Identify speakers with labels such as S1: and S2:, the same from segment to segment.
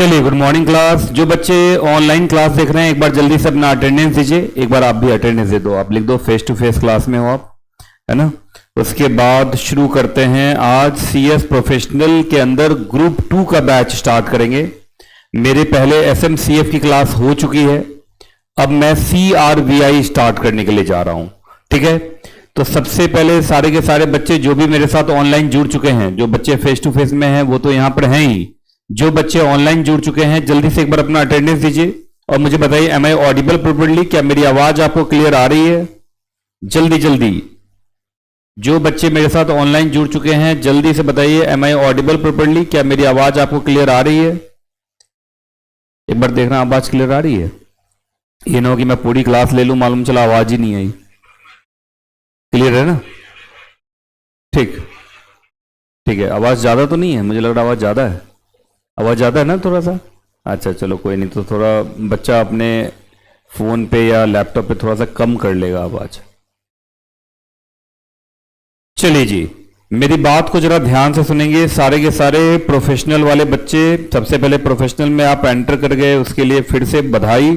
S1: चलिए, good morning class. जो बच्चे ऑनलाइन क्लास देख रहे हैं एक बार जल्दी से अपना अटेंडेंस दीजिए। एक बार आप भी अटेंडेंस दे दो। आप लिख दो फेस टू फेस क्लास में हो आप, है ना। उसके बाद शुरू करते हैं। आज सीएस प्रोफेशनल के अंदर ग्रुप 2 का बैच स्टार्ट करेंगे। मेरे पहले एसएमसीएफ की क्लास हो चुकी है, अब मैं CRVI स्टार्ट करने के लिए जा रहा हूं। ठीक है, तो सबसे पहले सारे के सारे बच्चे जो भी मेरे साथ ऑनलाइन जुड़ चुके हैं, जो बच्चे फेस टू फेस में हैं वो तो यहां पर हैं ही, जो बच्चे ऑनलाइन जुड़ चुके हैं जल्दी से एक बार अपना अटेंडेंस दीजिए और मुझे बताइए, एम आई ऑडिबल प्रॉपर्ली? क्या मेरी आवाज आपको क्लियर आ रही है? जल्दी जल्दी जो बच्चे मेरे साथ ऑनलाइन जुड़ चुके हैं जल्दी से बताइए, एम आई ऑडिबल प्रॉपर्ली? क्या मेरी आवाज आपको क्लियर आ रही है? एक बार देखना आवाज क्लियर आ रही है। ये ना हो कि मैं पूरी क्लास ले लूं, मालूम चला आवाज ही नहीं आई। क्लियर है ना? ठीक ठीक है। आवाज ज्यादा तो नहीं है? मुझे लग रहा आवाज ज्यादा है। आवाज ज्यादा है ना थोड़ा सा? अच्छा चलो कोई नहीं, तो थोड़ा बच्चा अपने फोन पे या लैपटॉप पे थोड़ा सा कम कर लेगा आवाज। चलिए जी, मेरी बात को जरा ध्यान से सुनेंगे सारे के सारे प्रोफेशनल वाले बच्चे। सबसे पहले प्रोफेशनल में आप एंटर कर गए, उसके लिए फिर से बधाई।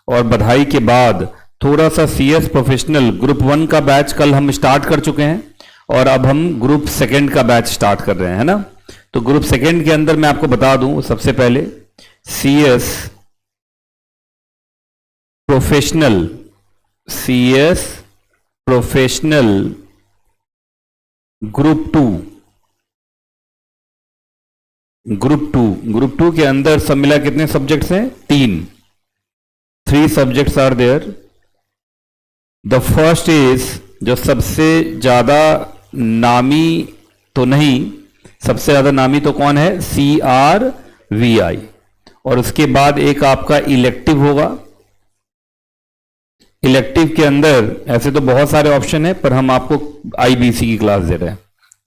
S1: और बधाई के बाद थोड़ा सा सीएस प्रोफेशनल ग्रुप 1 का बैच कल हम स्टार्ट कर चुके हैं और अब हम ग्रुप 2 का बैच स्टार्ट कर रहे हैं, है ना। तो ग्रुप 2 के अंदर मैं आपको बता दूं, सबसे पहले सीएस प्रोफेशनल ग्रुप 2 के अंदर सब मिला कितने सब्जेक्ट्स हैं? 3 subjects are there. The first is, जो सबसे ज्यादा नामी तो नहीं, सबसे ज्यादा नामी तो कौन है? CRVI। और उसके बाद एक आपका इलेक्टिव होगा। इलेक्टिव के अंदर ऐसे तो बहुत सारे ऑप्शन है, पर हम आपको IBC की क्लास दे रहे हैं।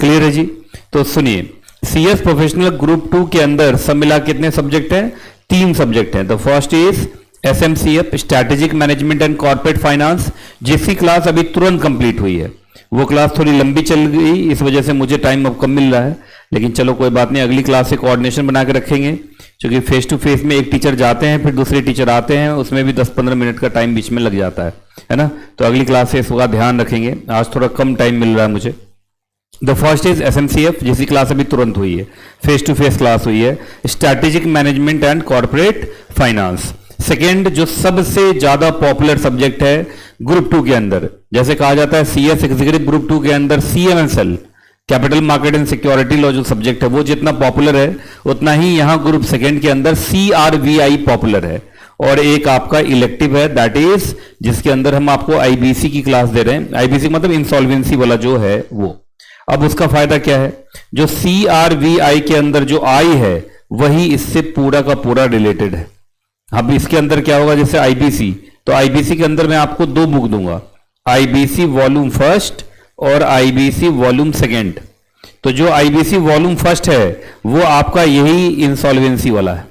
S1: क्लियर है जी? तो सुनिए, सीएस प्रोफेशनल ग्रुप 2 के अंदर सब मिला कितने सब्जेक्ट हैं? 3 सब्जेक्ट हैं। The first is SMCF, strategic management and corporate finance, जिसकी क्लास अभी तुरंत कंप्लीट हुई है। वो क्लास थोड़ी लंबी चल गई, इस वजह से मुझे टाइम अब कम मिल रहा है, लेकिन चलो कोई बात नहीं, अगली क्लास से कोऑर्डिनेशन बना के रखेंगे। क्योंकि फेस टू फेस में एक टीचर जाते हैं, फिर दूसरे टीचर आते हैं, उसमें भी 10-15 मिनट का टाइम बीच में लग जाता है ना। तो अगली क्लास से इसका ध्यान रखेंगे। आज थोड़ा कम टाइम मिल रहा है मुझे। द फर्स्ट इज SMCF, जिसकी क्लास अभी तुरंत हुई है, फेस टू फेस क्लास हुई है। Strategic management and corporate finance. Second, जो सबसे ज्यादा पॉपुलर सब्जेक्ट है ग्रुप 2 के अंदर, जैसे कहा जाता है सीएस एग्जीक्यूटिव ग्रुप 2 के अंदर CMSL, capital market and security law जो सब्जेक्ट है वो जितना पॉपुलर है, उतना ही यहां ग्रुप 2 के अंदर CRVI पॉपुलर है। और एक आपका इलेक्टिव है, दैट इज, जिसके अंदर हम आपको IBC की क्लास दे रहे हैं। IBC मतलब इंसॉल्वेंसी वाला जो है वो। अब उसका फायदा क्या है? जो CRVI के अंदर जो I है वही इससे पूरा का पूरा रिलेटेड है। अब इसके अंदर क्या होगा? जैसे IBC, तो IBC के अंदर मैं आपको 2 बुक दूंगा, IBC वॉल्यूम 1 और IBC वॉल्यूम 2। तो जो IBC वॉल्यूम 1 है वो आपका यही इंसॉल्वेंसी वाला है।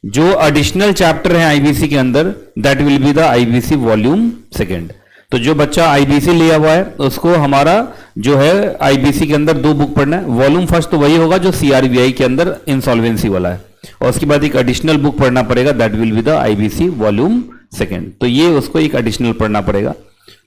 S1: जो एडिशनल चैप्टर है IBC के अंदर, that will be the IBC volume 2। तो जो बच्चा IBC लिया हुआ है उसको हमारा जो है IBC के अंदर 2 बुक पढ़ना है। वॉल्यूम 1 तो वही होगा जो CRVI के अंदर इंसॉल्वेंसी वाला है, और उसके बाद एक एडिशनल बुक पढ़ना पड़ेगा, that will be the IBC volume 2। तो ये उसको एक एडिशनल पढ़ना पड़ेगा।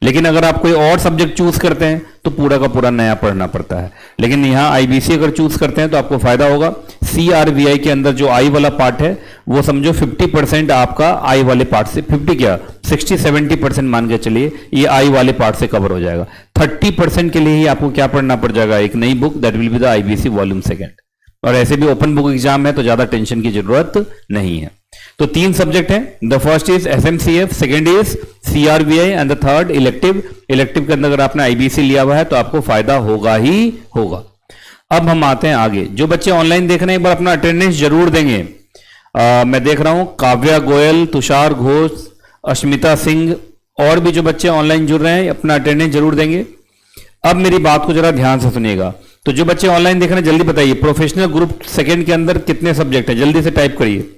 S1: लेकिन अगर आप कोई और सब्जेक्ट चूज करते हैं तो पूरा का पूरा नया पढ़ना पड़ता है। लेकिन यहां IBC अगर चूज करते हैं तो आपको फायदा होगा। CRVI के अंदर जो I वाला पार्ट है वो समझो 50% आपका I वाले पार्ट से, 50 क्या 60-70% मान के चलिए, ये I वाले पार्ट से कवर हो जाएगा। 30% के लिए ही आपको क्या पढ़ना पड़ जाएगा? एक नई book, that will be the IBC volume 2। और ऐसे भी ओपन बुक एग्जाम है तो ज्यादा टेंशन की जरूरत नहीं है। तो 3 सब्जेक्ट हैं। The first is SMCF, second is CRVI and the third elective. Elective के अंदर अगर आपने IBC लिया हुआ है तो आपको फायदा होगा ही होगा। अब हम आते हैं आगे। जो बच्चे ऑनलाइन देख रहे हैं एक बार अपना अटेंडेंस जरूर देंगे। मैं देख रहा हूं काव्या गोयल, तुषार घोष, अश्मिता सिंह, और भी जो बच्चे ऑनलाइन जुड़ रहे हैं अपना अटेंडेंस जरूर देंगे। अब मेरी बात को जरा ध्यान से सुनिएगा। तो जो बच्चे ऑनलाइन देख रहे हैं जल्दी बताइए, प्रोफेशनल ग्रुप 2 के अंदर कितने सब्जेक्ट है? जल्दी से टाइप करिए।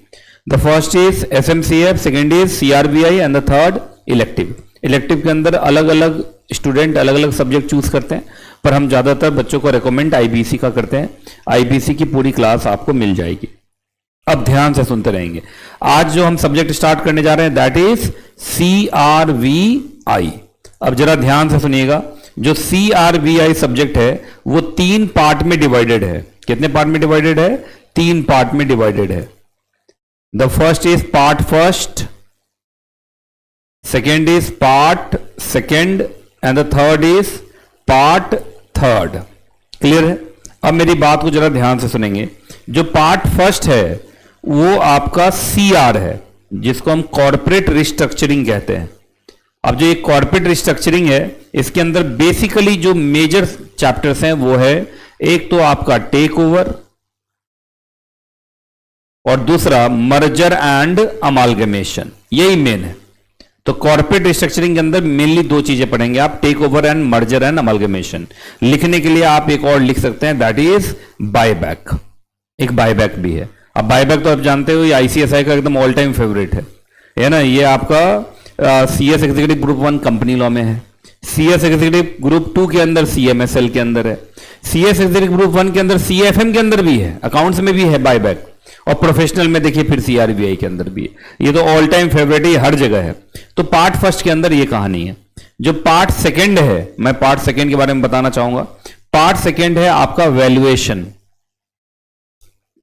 S1: The first is SMCF, second is CRVI and the third elective. Elective के अंदर अलग अलग स्टूडेंट अलग अलग सब्जेक्ट चूज करते हैं, पर हम ज्यादातर बच्चों को रेकमेंड IBC का करते हैं। IBC की पूरी क्लास आपको मिल जाएगी। अब ध्यान से सुनते रहेंगे। आज जो हम सब्जेक्ट स्टार्ट करने जा रहे हैं दैट इज CRVI। अब जरा ध्यान से सुनिएगा, जो CRVI सब्जेक्ट है वो 3 पार्ट में डिवाइडेड है। कितने पार्ट में डिवाइडेड है? 3 पार्ट में डिवाइडेड है। The first is part first, second is part second and the third is part third. Clear है? अब मेरी बात को जरा ध्यान से सुनेंगे। जो पार्ट फर्स्ट है वो आपका CR है, जिसको हम कॉर्पोरेट रिस्ट्रक्चरिंग कहते हैं। अब जो ये कॉर्पोरेट रिस्ट्रक्चरिंग है, इसके अंदर बेसिकली जो मेजर चैप्टर्स हैं वो है, एक तो आपका टेक ओवर और दूसरा मर्जर एंड अमालगमेशन। यही मेन है। तो कॉर्पोरेट रिस्ट्रक्चरिंग के अंदर मेनली 2 चीजें पढ़ेंगे आप, take over and merger and amalgamation. लिखने के लिए आप एक और लिख सकते हैं, दैट इज बायबैक। एक बायबैक भी है। अब बायबैक तो आप जानते हो, ये ICSI का एकदम ऑल टाइम फेवरेट है ना। ये आपका CS executive group 1 company law में है, CS एग्जीक्यूटिव ग्रुप 2 के अंदर CMSL के अंदर है, CS एग्जीक्यूटिव ग्रुप 1 के अंदर CFM के अंदर भी है, अकाउंट्स में भी है बायबैक, और प्रोफेशनल में देखिए फिर CRVI के अंदर भी है। ये तो ऑल टाइम फेवरेट है, हर जगह है। तो पार्ट फर्स्ट के अंदर ये कहानी है। जो पार्ट सेकेंड है, मैं पार्ट सेकेंड के बारे में बताना चाहूंगा। पार्ट सेकेंड है आपका वैल्यूएशन।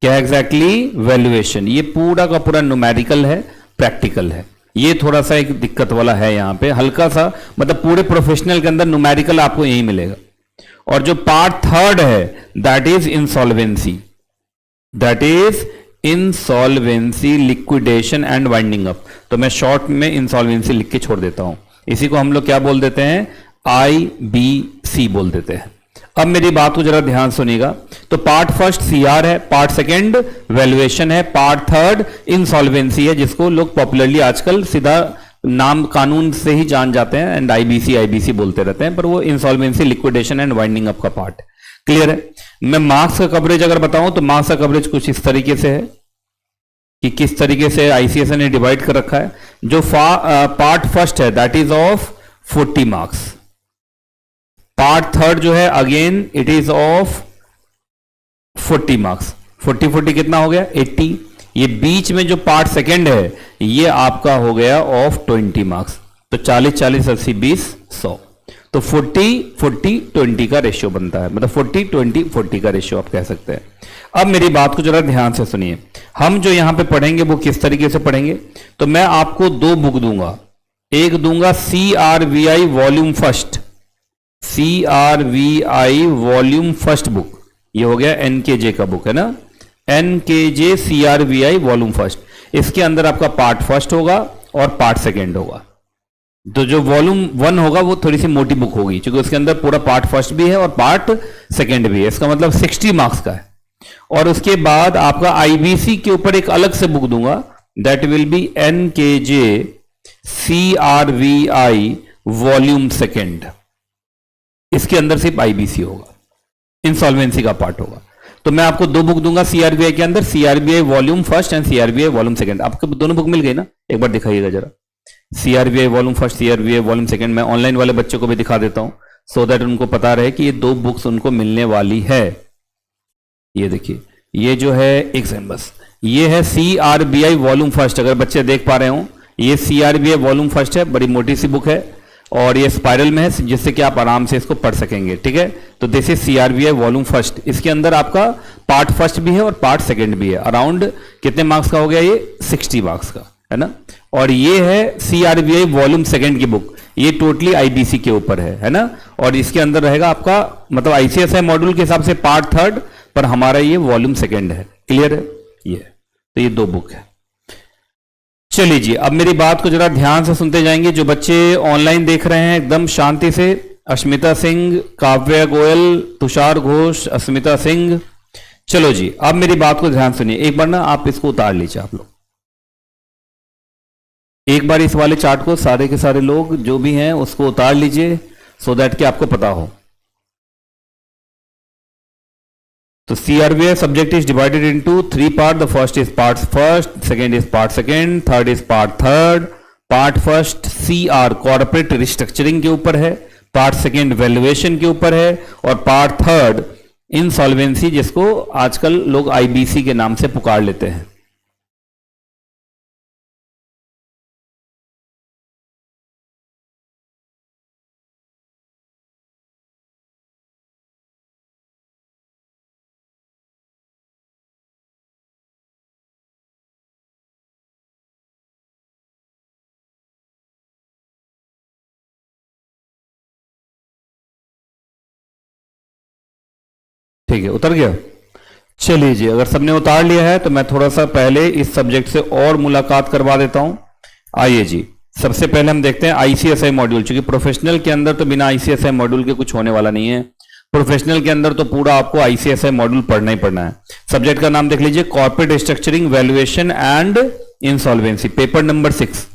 S1: क्या एग्जैक्टली? वैल्यूएशन। ये पूरा का पूरा न्यूमेरिकल है, प्रैक्टिकल है। ये थोड़ा सा एक दिक्कत वाला है यहां पे, हल्का सा, मतलब पूरे प्रोफेशनल के अंदर न्यूमेरिकल आपको यही मिलेगा। और जो पार्ट थर्ड है that is insolvency. That is insolvency, liquidation and winding up. तो मैं शॉर्ट में इंसॉल्वेंसी लिख के छोड़ देता हूं। इसी को हम लोग क्या बोल देते हैं? IBC बोल देते हैं। अब मेरी बात को जरा ध्यान सुनिएगा। तो पार्ट फर्स्ट CR है, पार्ट सेकेंड वैल्यूएशन है, पार्ट थर्ड इंसॉल्वेंसी है, जिसको लोग पॉपुलरली आजकल सीधा नाम कानून से ही जान जाते हैं एंड IBC बोलते रहते हैं, पर वो insolvency, liquidation and winding up का पार्ट है। क्लियर है? मैं मार्क्स का कवरेज अगर बताऊं तो मार्क्स का कवरेज कुछ इस तरीके से है कि किस तरीके से ICSI ने डिवाइड कर रखा है। जो पार्ट फर्स्ट है that is of 40 marks. Part third जो है again it is of 40 marks. 40 कितना हो गया? 80। ये बीच में जो पार्ट सेकेंड है ये आपका हो गया ऑफ 20 मार्क्स। तो 40 40 80 20 100। तो 40 40 20 का रेशियो बनता है, मतलब 40 20 40 का रेशियो आप कह सकते हैं। अब मेरी बात को जरा ध्यान से सुनिए। हम जो यहां पे पढ़ेंगे वो किस तरीके से पढ़ेंगे? तो मैं आपको 2 बुक दूंगा। एक दूंगा CRVI volume first, CRVI volume first book. ये हो गया NKJ का बुक है ना, NKJ CRVI वॉल्यूम फर्स्ट। इसके अंदर आपका पार्ट फर्स्ट होगा और पार्ट सेकेंड होगा। तो जो वॉल्यूम 1 होगा वो थोड़ी सी मोटी बुक होगी, क्योंकि उसके अंदर पूरा पार्ट फर्स्ट भी है और पार्ट सेकेंड भी है। इसका मतलब 60 मार्क्स का है। और उसके बाद आपका IBC के ऊपर एक अलग से बुक दूंगा, that will be NKJ CRVI volume second. इसके अंदर सिर्फ IBC होगा, इंसॉल्वेंसी का पार्ट होगा। तो मैं आपको 2 बुक दूंगा CRVI के अंदर, CRVI volume first and CRVI volume second. आपको दोनों बुक मिल गई ना? एक बार दिखाइएगा जरा। CRVI volume first, CRVI volume second. मैं ऑनलाइन वाले बच्चों को भी दिखा देता हूं सो दैट उनको पता रहे कि ये 2 बुक्स उनको मिलने वाली है। ये देखिए, ये जो है एक सेकंड बस, ये है CRVI वॉल्यूम फर्स्ट। अगर बच्चे देख पा रहे हो, ये CRVI वॉल्यूम फर्स्ट है, बड़ी मोटी सी बुक है और ये स्पाइरल में है, जिससे कि आप आराम से इसको पढ़ सकेंगे। ठीक है? तो this is CRVI volume first. इसके अंदर आपका पार्ट फर्स्ट भी है और पार्ट सेकेंड भी है। अराउंड कितने मार्क्स का हो गया? ये 60 मार्क्स का है ना। और ये है CRVI वॉल्यूम सेकेंड की बुक, ये टोटली IBC के ऊपर है ना। और इसके अंदर रहेगा आपका, मतलब ICSI मॉड्यूल के हिसाब से पार्ट थर्ड, पर हमारा ये वॉल्यूम सेकेंड है। क्लियर है? ये तो ये 2 बुक है। चलिए जी, अब मेरी बात को जरा ध्यान से सुनते जाएंगे। जो बच्चे ऑनलाइन देख रहे हैं एकदम शांति से, अश्मिता सिंह, काव्या गोयल, तुषार घोष, अस्मिता सिंह। चलो जी, अब मेरी बात को ध्यान सुनिए। एक बार ना आप इसको उतार लीजिए, आप लोग एक बार इस वाले चार्ट को सारे के सारे लोग जो भी हैं उसको उतार लीजिए, सो दैट कि आपको पता हो। तो CRVI subject is divided into 3 parts. The first is part first, second is part second, third is part third. Part first CR corporate restructuring के ऊपर है, part second valuation के ऊपर है, और part third insolvency, जिसको आजकल लोग IBC के नाम से पुकार लेते हैं। ठीक है, उतर गया। चलिए जी, अगर सबने उतार लिया है तो मैं थोड़ा सा पहले इस सब्जेक्ट से और मुलाकात करवा देता हूं। आइए जी, सबसे पहले हम देखते हैं आईसीएसआई मॉड्यूल। क्योंकि प्रोफेशनल के अंदर तो बिना आईसीएसआई मॉड्यूल के कुछ होने वाला नहीं है। प्रोफेशनल के अंदर तो पूरा आपको आईसीएसआई मॉड्यूल पढ़ना ही पढ़ना है। सब्जेक्ट का नाम देख लीजिए, corporate structuring, valuation and insolvency, paper number 6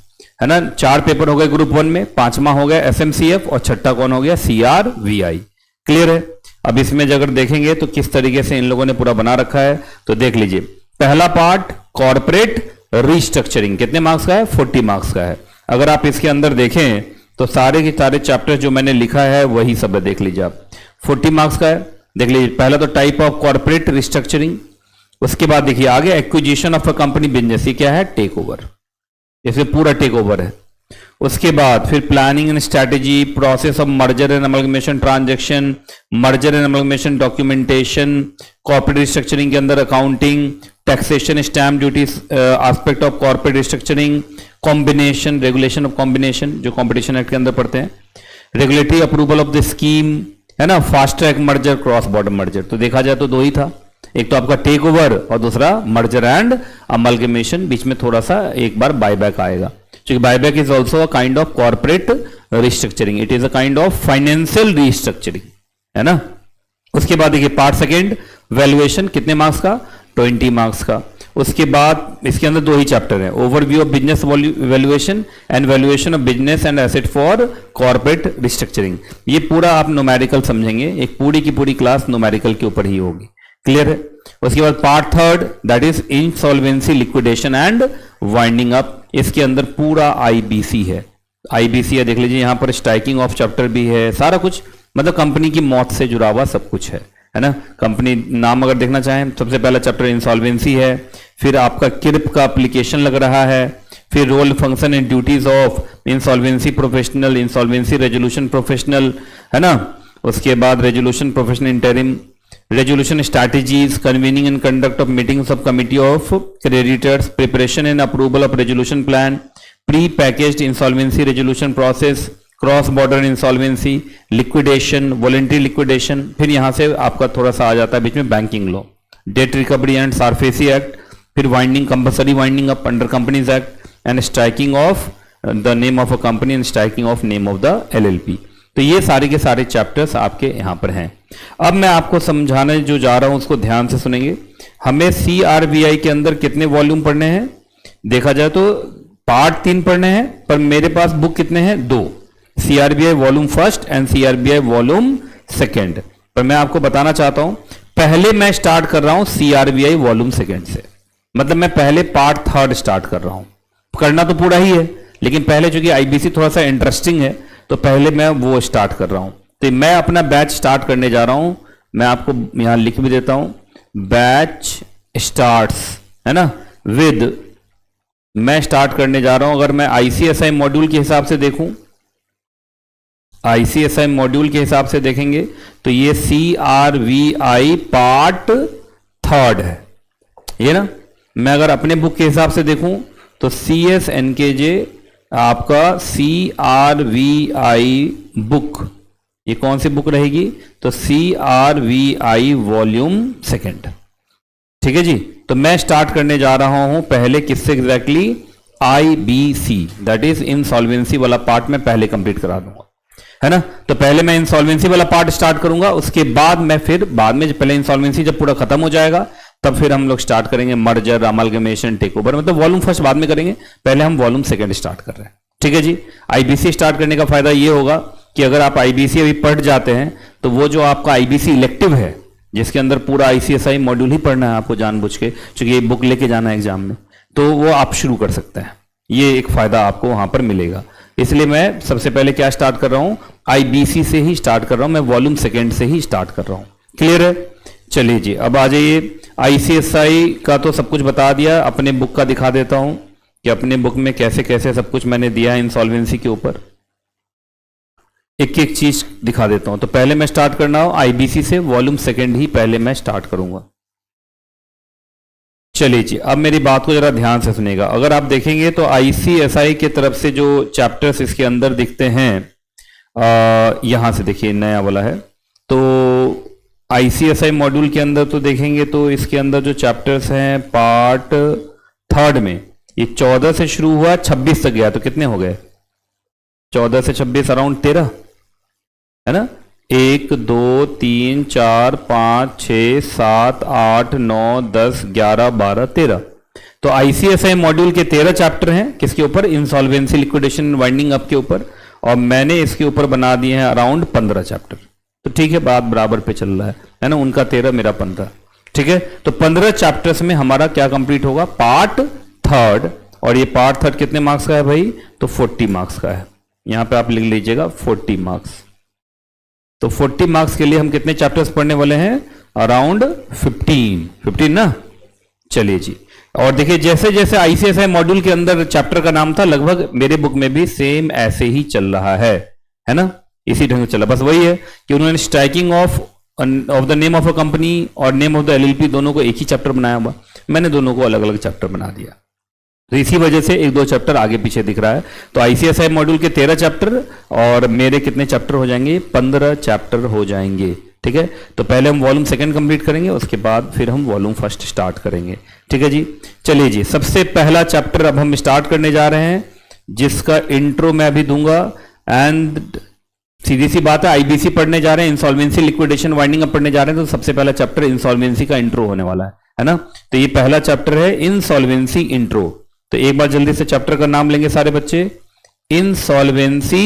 S1: है ना। 4 पेपर हो गए ग्रुप 1 में, 5वां हो गया एसएमसीएफ और 6ठा कौन हो गया, सीआरवीआई। क्लियर है। अब इसमें अगर देखेंगे तो किस तरीके से इन लोगों ने पूरा बना रखा है, तो देख लीजिए। पहला पार्ट कॉर्पोरेट रिस्ट्रक्चरिंग कितने मार्क्स का है, 40 मार्क्स का है। अगर आप इसके अंदर देखें तो सारे के सारे चैप्टर जो मैंने लिखा है वही सब है, देख लीजिए आप, 40 मार्क्स का है। देख लीजिए, पहला तो टाइप ऑफ कॉर्पोरेट रिस्ट्रक्चरिंग, उसके बाद देखिए आगे acquisition of a company business, ये क्या है, टेक ओवर, इसमें पूरा टेक ओवर है। उसके बाद फिर planning and strategy, process of merger and amalgamation transaction, merger and amalgamation documentation, corporate restructuring के अंदर accounting, taxation, stamp duty, aspect of corporate restructuring, combination, regulation of combination जो competition act के अंदर पढ़ते हैं, regulatory approval of the scheme, है ना, fast track merger, cross border merger. तो देखा जाए तो 2 ही था, एक तो आपका टेक ओवर और दूसरा मर्जर एंड अमलगमेशन। बीच में थोड़ा सा एक बार बायबैक आएगा, क्योंकि buyback is also a kind of corporate restructuring, it is a kind of financial restructuring, है ना। उसके बाद देखिए पार्ट सेकेंड वैल्यूएशन, कितने मार्क्स का, 20 मार्क्स का। उसके बाद इसके अंदर 2 ही चैप्टर है, overview of business valuation and valuation of business and asset for corporate restructuring. ये पूरा आप न्यूमेरिकल समझेंगे, एक पूरी की पूरी क्लास न्यूमेरिकल के ऊपर ही होगी। क्लियर है। उसके बाद part third that is insolvency, liquidation and winding up, इसके अंदर पूरा आईबीसी है, आईबीसी है, देख लीजिए यहाँ पर स्ट्राइकिंग ऑफ चैप्टर भी है, सारा कुछ, मतलब कंपनी की मौत से जुड़ा हुआ सब कुछ है ना। कंपनी नाम अगर देखना चाहें, सबसे पहला चैप्टर इंसॉल्वेंसी है, फिर आपका किर्प का एप्लीकेशन लग रहा है, फिर role, function and duties of insolvency professional, insolvency resolution professional, है ना। उसके बाद resolution professional interim, resolution strategies, convening and conduct of meetings of committee of creditors, preparation and approval of resolution plan, pre packaged insolvency resolution process, cross border insolvency, liquidation, voluntary liquidation. फिर यहां से आपका थोड़ा सा आ जाता है बीच में banking law, debt recovery and SARFAESI act, फिर winding, compulsory winding up under companies act and striking off the name of a company and striking off name of the LLP. तो ये सारे के सारे चैप्टर्स आपके यहां पर हैं। अब मैं आपको समझाने जो जा रहा हूं उसको ध्यान से सुनेंगे। हमें सीआरबीआई के अंदर कितने वॉल्यूम पढ़ने हैं, देखा जाए तो पार्ट 3 पढ़ने हैं, पर मेरे पास बुक कितने हैं, 2, CRBI volume first and CRBI volume second. पर मैं आपको बताना चाहता हूं, पहले मैं स्टार्ट कर रहा हूं सीआरबीआई वॉल्यूम सेकेंड से, मतलब मैं पहले पार्ट 3 स्टार्ट कर रहा हूं। करना तो पूरा ही है, लेकिन पहले चूंकि आईबीसी थोड़ा सा इंटरेस्टिंग है तो पहले मैं वो स्टार्ट कर रहा हूं। तो मैं अपना बैच स्टार्ट करने जा रहा हूं, मैं आपको यहां लिख भी देता हूं, बैच स्टार्ट्स, है ना, विद, मैं स्टार्ट करने जा रहा हूं। अगर मैं आईसीएसआई मॉड्यूल के हिसाब से देखूं, आईसीएसआई मॉड्यूल के हिसाब से देखेंगे तो ये सीआरवीआई पार्ट 3 है, ये ना। मैं अगर अपने बुक के हिसाब से देखूं तो CSNKJ आपका CRVI बुक, ये कौन सी बुक रहेगी, तो CRVI वॉल्यूम सेकेंड। ठीक है जी। तो मैं स्टार्ट करने जा रहा हूं पहले किससे exactly, IBC, that is insolvency वाला पार्ट मैं पहले कंप्लीट करा दूंगा, है ना। तो पहले मैं इंसॉल्वेंसी वाला पार्ट स्टार्ट करूंगा, उसके बाद मैं फिर बाद में पहले इंसॉल्वेंसी जब पूरा खत्म हो जाएगा तब फिर हम लोग स्टार्ट करेंगे मर्जर, अमलगमेशन, टेक ओवर, मतलब वॉल्यूम फर्स्ट बाद में करेंगे, पहले हम वॉल्यूम सेकंड स्टार्ट कर रहे हैं। ठीक है जी। आईबीसी स्टार्ट करने का फायदा ये होगा कि अगर आप आईबीसी अभी पढ़ जाते हैं तो वो जो आपका आईबीसी इलेक्टिव है, जिसके अंदर पूरा आईसीएसआई मॉड्यूल ही पढ़ना है आपको जानबूझ के, क्योंकि ये बुक लेके जाना है एग्जाम में, तो वो आप शुरू कर सकते हैं। ये एक फायदा आपको वहां पर मिलेगा। इसलिए मैं सबसे पहले क्या स्टार्ट कर रहा हूं, आईबीसी से ही स्टार्ट कर रहा हूं, मैं वॉल्यूम सेकेंड से ही स्टार्ट कर रहा हूं। क्लियर है। चलिए जी, अब आ जाइए। आईसीएसआई का तो सब कुछ बता दिया, अपने बुक का दिखा देता हूं कि अपने बुक में कैसे कैसे सब कुछ मैंने दिया है इंसॉल्वेंसी के ऊपर, एक एक चीज दिखा देता हूं। तो पहले मैं स्टार्ट करना हो आईबीसी से, वॉल्यूम सेकेंड ही पहले मैं स्टार्ट करूंगा। चलिए जी, अब मेरी बात को जरा ध्यान से सुनेगा। अगर आप देखेंगे तो आईसीएसआई की तरफ से जो चैप्टर्स इसके अंदर दिखते हैं, यहां से देखिए नया वाला है, तो आईसीएसआई मॉड्यूल के अंदर तो देखेंगे तो इसके अंदर जो चैप्टर्स हैं पार्ट थर्ड में, ये 14 से शुरू हुआ 26 तक गया, तो कितने हो गए? 14 से 26 अराउंड 13 है ना। 1 2 3 4 5 6 7 8 9 10 11 12 13। तो आईसीएसआई मॉड्यूल के 13 चैप्टर हैं किसके ऊपर? इंसॉल्वेंसी, लिक्विडेशन, वाइंडिंग अप के ऊपर, और मैंने इसके ऊपर बना दिए हैं अराउंड 15 चैप्टर। तो ठीक है, बात बराबर पे चल रहा है ना। उनका 13 मेरा 15, ठीक है। तो 15 चैप्टर्स में हमारा क्या कंप्लीट होगा? Part third. और ये पार्ट थर्ड कितने मार्क्स का है भाई? तो 40 मार्क्स का है। यहां पे आप लिख लीजिएगा 40 मार्क्स। तो 40 मार्क्स के लिए हम कितने चैप्टर्स पढ़ने वाले हैं? अराउंड 15 ना। चलिए जी, और देखिए जैसे जैसे आईसीएसआई मॉड्यूल के अंदर चैप्टर का नाम था, लगभग मेरे बुक में भी सेम ऐसे ही चल रहा है ना। इसी ढंग से चला, बस वही है कि उन्होंने striking off the name of a company और नेम ऑफ द एलएलपी दोनों को एक ही चैप्टर बनाया हुआ, मैंने दोनों को अलग अलग चैप्टर बना दिया। तो इसी वजह से 1-2 चैप्टर आगे पीछे दिख रहा है। तो आईसीएसआई मॉड्यूल के 13 चैप्टर और मेरे कितने चैप्टर हो जाएंगे? 15 चैप्टर हो जाएंगे, ठीक है। तो पहले हम वॉल्यूम सेकंड कंप्लीट करेंगे, उसके बाद फिर हम वॉल्यूम फर्स्ट स्टार्ट करेंगे, ठीक है जी। चलिए जी, सबसे पहला चैप्टर अब हम स्टार्ट करने जा रहे हैं, जिसका इंट्रो मैं अभी दूंगा। एंड सीधी सी बात है, आईबीसी पढ़ने जा रहे हैं, इंसॉल्वेंसी, लिक्विडेशन, वाइंडिंग अप पढ़ने जा रहे हैं, तो सबसे पहला चैप्टर इंसॉल्वेंसी का इंट्रो होने वाला है ना। तो ये पहला चैप्टर है इंसॉल्वेंसी इंट्रो। तो एक बार जल्दी से चैप्टर का नाम लेंगे सारे बच्चे, इंसॉल्वेंसी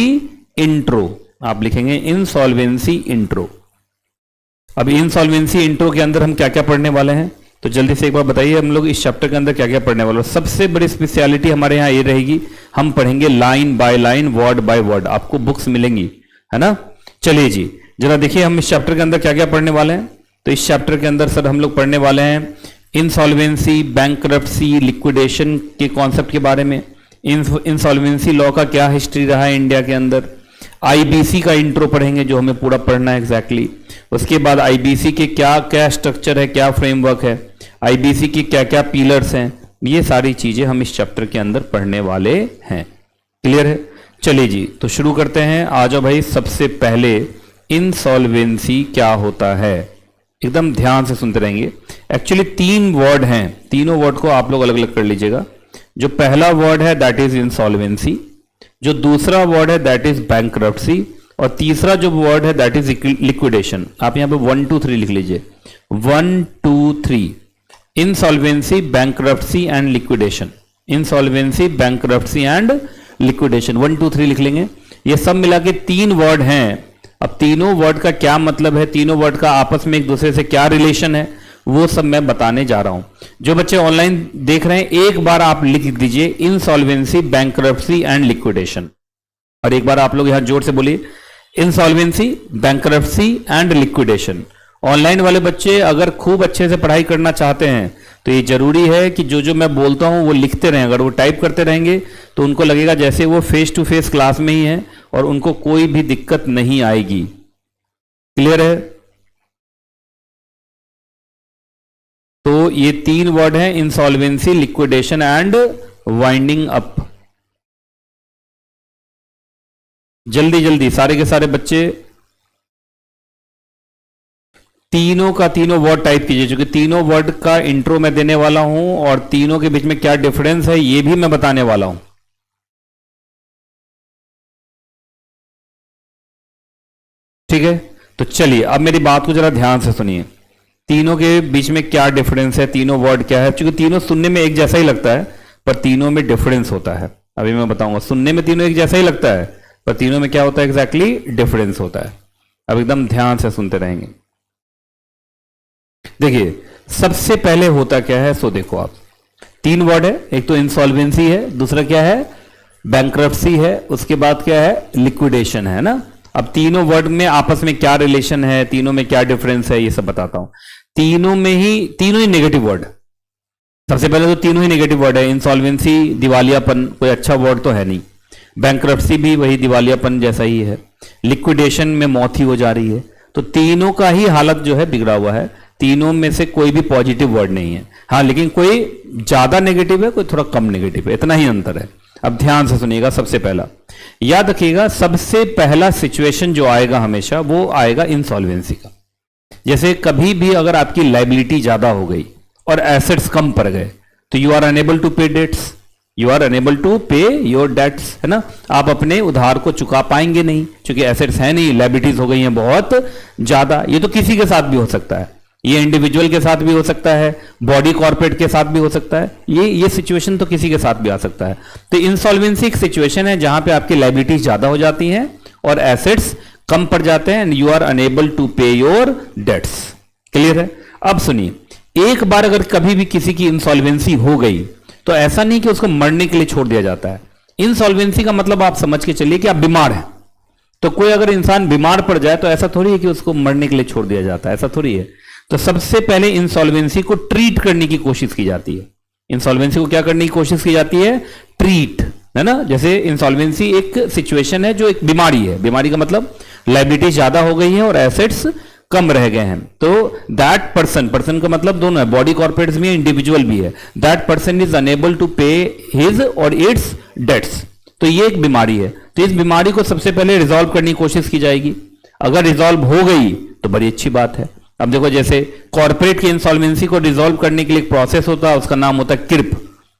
S1: इंट्रो। आप लिखेंगे इंसॉल्वेंसी इंट्रो। अब इंसॉल्वेंसी इंट्रो के अंदर हम क्या क्या पढ़ने वाले हैं, तो जल्दी से एक बार बताइए हम लोग इस चैप्टर के अंदर क्या क्या पढ़ने वाले हैं। सबसे बड़ी स्पेशलिटी हमारे यहाँ ये रहेगी, हम पढ़ेंगे line by line, word by word. आपको बुक्स मिलेंगी, है ना। चलिए जी, जरा देखिए हम इस चैप्टर के अंदर क्या क्या पढ़ने वाले हैं। तो इस चैप्टर के अंदर सर हम लोग पढ़ने वाले हैं इंसॉल्वेंसी, बैंकरप्सी, लिक्विडेशन के कॉन्सेप्ट के बारे में, इंसॉल्वेंसी लॉ का क्या हिस्ट्री रहा है इंडिया के अंदर, आईबीसी का इंट्रो पढ़ेंगे जो हमें पूरा पढ़ना है एग्जैक्टली। उसके बाद आईबीसी के क्या क्या स्ट्रक्चर है, क्या फ्रेमवर्क है, आईबीसी की क्या क्या पिलर्स हैं, ये सारी चीजें हम इस चैप्टर के अंदर पढ़ने वाले हैं। क्लियर है? चलिए जी, तो शुरू करते हैं। आ जाओ भाई, सबसे पहले इंसॉल्वेंसी क्या होता है, एकदम ध्यान से सुनते रहेंगे। एक्चुअली 3 वर्ड हैं, तीनों वर्ड को आप लोग अलग अलग कर लीजिएगा। जो पहला वर्ड है दैट इज इंसॉल्वेंसी, जो दूसरा वर्ड है दैट इज बैंकरप्सी, और तीसरा जो वर्ड है दैट इज लिक्विडेशन। आप यहां पे 1 2 3 लिख लीजिए, 1 2 3। Insolvency, bankruptcy and liquidation, insolvency, bankruptcy and liquidation, 1 2 3 लिख लेंगे। ये सब मिला के 3 वर्ड हैं। अब तीनों वर्ड का क्या मतलब है, तीनों वर्ड का आपस में एक दूसरे से क्या रिलेशन है, वो सब मैं बताने जा रहा हूं। जो बच्चे ऑनलाइन देख रहे हैं, एक बार आप लिख दीजिए इंसॉल्वेंसी, बैंकरप्सी एंड लिक्विडेशन, और एक बार आप लोग यहां जोर से बोलिए insolvency, bankruptcy and liquidation. Online वाले बच्चे अगर खूब अच्छे से पढ़ाई करना चाहते हैं तो ये जरूरी है कि जो जो मैं बोलता हूं वो लिखते रहें। अगर वो टाइप करते रहेंगे तो उनको लगेगा जैसे वो फेस टू फेस क्लास में ही है और उनको कोई भी दिक्कत नहीं आएगी। क्लियर है? तो ये 3 वर्ड हैं, insolvency, liquidation and winding up. जल्दी जल्दी सारे के सारे बच्चे तीनों का तीनों वर्ड टाइप कीजिए, क्योंकि तीनों वर्ड का इंट्रो मैं देने वाला हूं और तीनों के बीच में क्या डिफरेंस है ये भी मैं बताने वाला हूं। ठीक है, तो चलिए अब मेरी बात को जरा ध्यान से सुनिए। तीनों के बीच में क्या डिफरेंस है, तीनों वर्ड क्या है, क्योंकि तीनों सुनने में एक जैसा ही लगता है पर तीनों में डिफरेंस होता है। अभी मैं बताऊंगा, सुनने में तीनों एक जैसा ही लगता है पर तीनों में क्या होता है, एग्जैक्टली डिफरेंस होता है। अब एकदम ध्यान से सुनते रहेंगे। देखिए सबसे पहले होता क्या है, सो देखो आप, 3 वर्ड है, एक तो इंसॉल्वेंसी है, दूसरा क्या है, बैंकरप्सी है, उसके बाद क्या है, लिक्विडेशन है ना। अब तीनों वर्ड में आपस में क्या रिलेशन है, तीनों में क्या डिफरेंस है, ये सब बताता हूं। तीनों ही नेगेटिव वर्ड। सबसे पहले तो तीनों ही नेगेटिव वर्ड है। इंसॉल्वेंसी दिवालियापन, कोई अच्छा वर्ड तो है नहीं। बैंकरप्सी भी वही दिवालियापन जैसा ही है। लिक्विडेशन में मौत ही हो जा रही है। तो तीनों का ही हालत जो है बिगड़ा हुआ है। तीनों में से कोई भी पॉजिटिव वर्ड नहीं है। हाँ, लेकिन कोई ज्यादा नेगेटिव है, कोई थोड़ा कम नेगेटिव है, इतना ही अंतर है। अब ध्यान से सुनिएगा। सबसे पहला याद रखिएगा, सबसे पहला सिचुएशन जो आएगा हमेशा वो आएगा इंसॉल्वेंसी का। जैसे कभी भी अगर आपकी लाइबिलिटी ज्यादा हो गई और एसेट्स कम पड़ गए तो you are unable to pay debts, you are unable to pay your debts, है ना। आप अपने उधार को चुका पाएंगे नहीं क्योंकि एसेट्स है नहीं, लाइबिलिटीज हो गई हैं बहुत ज्यादा। ये तो किसी के साथ भी हो सकता है, ये इंडिविजुअल के साथ भी हो सकता है, बॉडी कॉर्पोरेट के साथ भी हो सकता है, ये सिचुएशन तो किसी के साथ भी आ सकता है। तो इंसॉल्वेंसी एक सिचुएशन है जहां पे आपकी लाइबिलिटीज ज्यादा हो जाती हैं और एसेट्स कम पड़ जाते हैं and you are unable to pay your debts. Clear है। अब सुनिए, एक बार अगर कभी भी किसी की इंसॉल्वेंसी हो गई तो ऐसा नहीं कि उसको मरने के लिए छोड़ दिया जाता है। इंसॉल्वेंसी का मतलब आप समझ के चलिए कि आप बीमार हैं, तो कोई अगर इंसान बीमार पड़ जाए तो ऐसा थोड़ी है कि उसको मरने के लिए छोड़ दिया जाता है, ऐसा थोड़ी है। तो सबसे पहले इंसॉल्वेंसी को ट्रीट करने की कोशिश की जाती है। इंसॉल्वेंसी को क्या करने की कोशिश की जाती है? ट्रीट, है ना। जैसे इंसॉल्वेंसी एक सिचुएशन है जो एक बीमारी है, बीमारी का मतलब लाइबिलिटी ज्यादा हो गई है और एसेट्स कम रह गए हैं। तो दैट पर्सन, पर्सन का मतलब दोनों है, बॉडी कॉर्पोरेट्स भी है, इंडिविजुअल भी है, that person is unable to pay his और इट्स डेट्स। तो ये एक बीमारी है। तो इस बीमारी को सबसे पहले रिजॉल्व करने की कोशिश की जाएगी। अगर रिजॉल्व हो गई तो बड़ी अच्छी बात है। अब देखो, जैसे कॉर्पोरेट की इंसॉल्वेंसी को रिजॉल्व करने के लिए एक प्रोसेस होता है, उसका नाम होता है किर्प,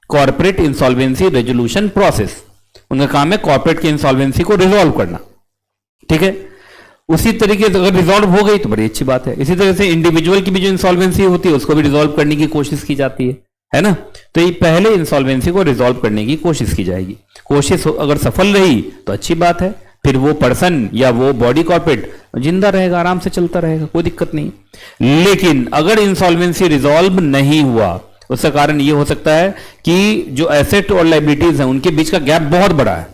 S1: कॉर्पोरेट इंसॉल्वेंसी रेजोल्यूशन प्रोसेस। उनका काम है कॉर्पोरेट की इंसॉल्वेंसी को रिजॉल्व करना, ठीक है। उसी तरीके से अगर रिजॉल्व हो गई तो बड़ी अच्छी बात है। इसी तरह से इंडिविजुअल की भी जो इंसॉल्वेंसी होती है उसको भी रिजॉल्व करने की कोशिश की जाती है ना। तो ये पहले इंसॉल्वेंसी को रिजॉल्व करने की कोशिश की जाएगी। कोशिश अगर सफल रही तो अच्छी बात है, फिर वो पर्सन या वो बॉडी कॉर्पोरेट जिंदा रहेगा, आराम से चलता रहेगा, कोई दिक्कत नहीं। लेकिन अगर इंसॉल्वेंसी रिजॉल्व नहीं हुआ, उसका कारण ये हो सकता है कि जो एसेट और लाइबिलिटीज हैं उनके बीच का गैप बहुत बड़ा है।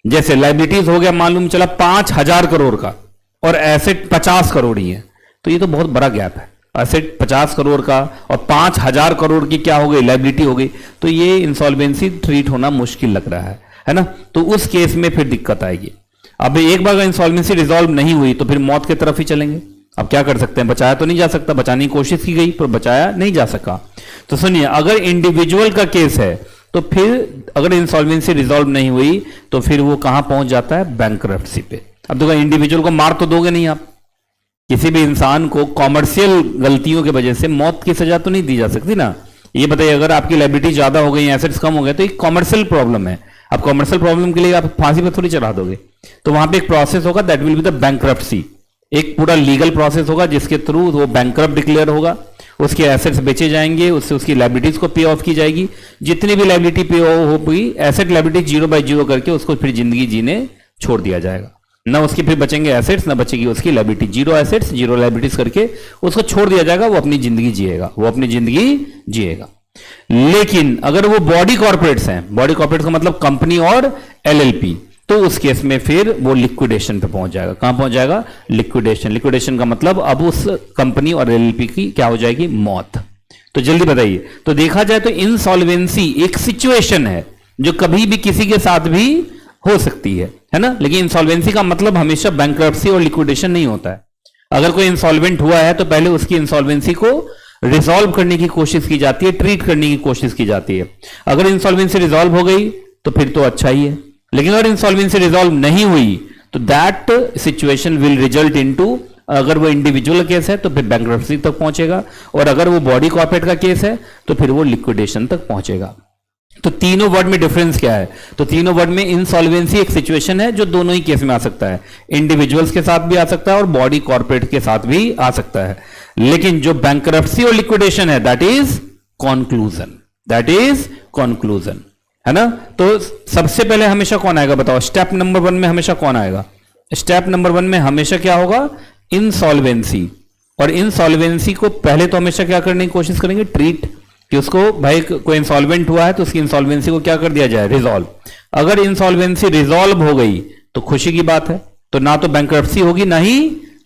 S1: जैसे लाइबिलिटीज हो गया मालूम चला 5,000 करोड़ का और एसेट 50 करोड़ ही है, तो ये तो बहुत बड़ा गैप है। एसेट 50 करोड़ का और 5,000 करोड़ की क्या हो गई, लाइबिलिटी हो गई, तो ये इंसॉल्वेंसी ट्रीट होना मुश्किल लग रहा है ना। तो उस केस में फिर दिक्कत आएगी। अब एक बार इंसॉल्वेंसी रिजॉल्व नहीं हुई तो फिर मौत की तरफ ही चलेंगे। अब क्या कर सकते हैं, बचाया तो नहीं जा सकता, बचाने की कोशिश की गई पर बचाया नहीं जा सका। तो सुनिए, अगर इंडिविजुअल का केस है तो फिर अगर इंसॉल्वेंसी रिजॉल्व नहीं हुई तो फिर वो कहां पहुंच जाता है, बैंकरप्सी पे। अब देखो, इंडिविजुअल को मार तो दोगे नहीं आप, किसी भी इंसान को कॉमर्शियल गलतियों की वजह से मौत की सजा तो नहीं दी जा सकती ना। ये बताइए, अगर आपकी लाइबिलिटी ज्यादा हो गई, एसेट्स कम हो गए, तो एक कॉमर्शियल प्रॉब्लम है। अब कॉमर्शियल प्रॉब्लम के लिए आप फांसी पर थोड़ी चढ़ा दोगे, तो वहां पे एक प्रोसेस होगा, that will be the bankruptcy. एक पूरा लीगल प्रोसेस होगा जिसके थ्रू वो बैंकरप्ट डिक्लेयर होगा, उसके एसेट्स बेचे जाएंगे, उससे उसकी लाइबिलिटीज को पे ऑफ की जाएगी। जितनी भी लाइबिलिटी पे होगी, एसेट लाइबिलिटी 0/0 करके उसको फिर जिंदगी जीने छोड़ दिया जाएगा। ना उसकी फिर बचेंगे एसेट्स, ना बचेगी उसकी लाइबिलिटी। 0 एसेट्स 0 लाइबिलिटीज करके उसको छोड़ दिया जाएगा, वो अपनी जिंदगी जिएगा, वो अपनी जिंदगी जिएगा। लेकिन अगर वो बॉडी कॉर्पोरेट्स हैं, बॉडी कॉर्पोरेट्स का मतलब कंपनी और एलएलपी, तो उस केस में फिर वो लिक्विडेशन पे पहुंच जाएगा। कहां पहुंच जाएगा, लिक्विडेशन। लिक्विडेशन का मतलब अब उस कंपनी और एलएलपी की क्या हो जाएगी, मौत। तो जल्दी बताइए। तो देखा जाए तो इंसॉल्वेंसी एक सिचुएशन है जो कभी भी किसी के साथ भी हो सकती है ना। लेकिन इंसॉल्वेंसी का मतलब हमेशा बैंकरप्सी और लिक्विडेशन नहीं होता है। अगर कोई इंसॉल्वेंट हुआ है तो पहले उसकी इंसॉल्वेंसी को रिजॉल्व करने की कोशिश की जाती है, ट्रीट करने की कोशिश की जाती है। अगर इंसॉल्वेंसी रिजॉल्व हो गई तो फिर तो अच्छा ही है, लेकिन अगर इंसॉल्वेंसी रिजॉल्व नहीं हुई तो that situation will result into, अगर वो इंडिविजुअल केस है तो फिर बैंकरप्सी तक पहुंचेगा, और अगर वो बॉडी कॉर्पोरेट का केस है तो फिर वो लिक्विडेशन तक पहुंचेगा। तो तीनों वर्ड में डिफरेंस क्या है, तो तीनों वर्ड में इंसॉल्वेंसी एक सिचुएशन है जो दोनों ही केस में आ सकता है, इंडिविजुअल्स के साथ भी आ सकता है और बॉडी कॉर्पोरेट के साथ भी आ सकता है। लेकिन जो बैंकरप्सी और लिक्विडेशन है that is conclusion, that is conclusion, है ना। तो सबसे पहले हमेशा कौन आएगा, बताओ, स्टेप नंबर 1 में हमेशा कौन आएगा, स्टेप नंबर 1 में हमेशा क्या होगा, इंसॉल्वेंसी। और इंसॉल्वेंसी को पहले तो हमेशा क्या करने की कोशिश करेंगे, ट्रीट, कि उसको भाई कोई इंसॉल्वेंट हुआ है तो उसकी इंसॉल्वेंसी को क्या कर दिया जाए, रिजॉल्व। अगर इंसॉल्वेंसी रिजॉल्व हो गई तो खुशी की बात है, तो ना तो बैंकरप्सी होगी ना ही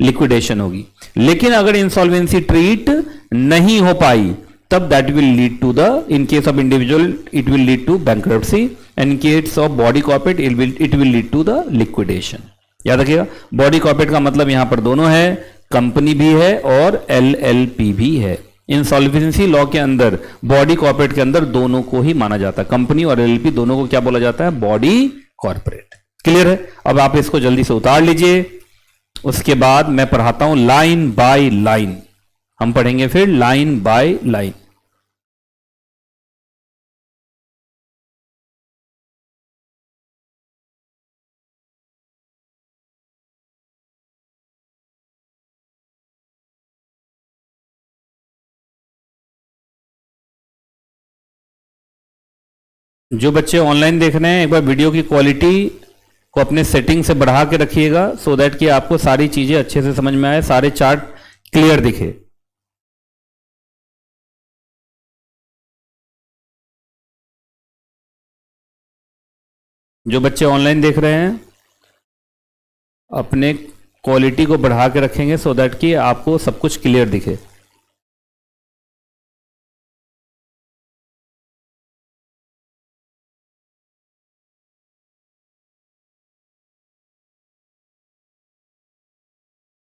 S1: लिक्विडेशन होगी। लेकिन अगर इंसॉल्वेंसी ट्रीट नहीं हो पाई तब that will lead to the, in case of individual it will lead to bankruptcy, and in case of body corporate it will lead to the liquidation. याद रखिएगा, बॉडी कॉर्पोरेट का मतलब यहां पर दोनों है, कंपनी भी है और एलएलपी भी है। इंसॉल्वेंसी लॉ के अंदर बॉडी कॉर्पोरेट के अंदर दोनों को ही माना जाता है, कंपनी और एलएलपी दोनों को क्या बोला जाता है, बॉडी कॉर्पोरेट। क्लियर है। अब आप इसको जल्दी से उतार लीजिए। उसके बाद मैं पढ़ाता हूं लाइन बाय लाइन, हम पढ़ेंगे फिर लाइन बाय लाइन। जो बच्चे ऑनलाइन देख रहे हैं एक बार वीडियो की क्वालिटी को अपने सेटिंग से बढ़ा के रखिएगा, सो दैट कि आपको सारी चीजें अच्छे से समझ में आए, सारे चार्ट क्लियर दिखे। जो बच्चे ऑनलाइन देख रहे हैं अपने क्वालिटी को बढ़ा के रखेंगे सो दैट कि आपको सब कुछ क्लियर दिखे।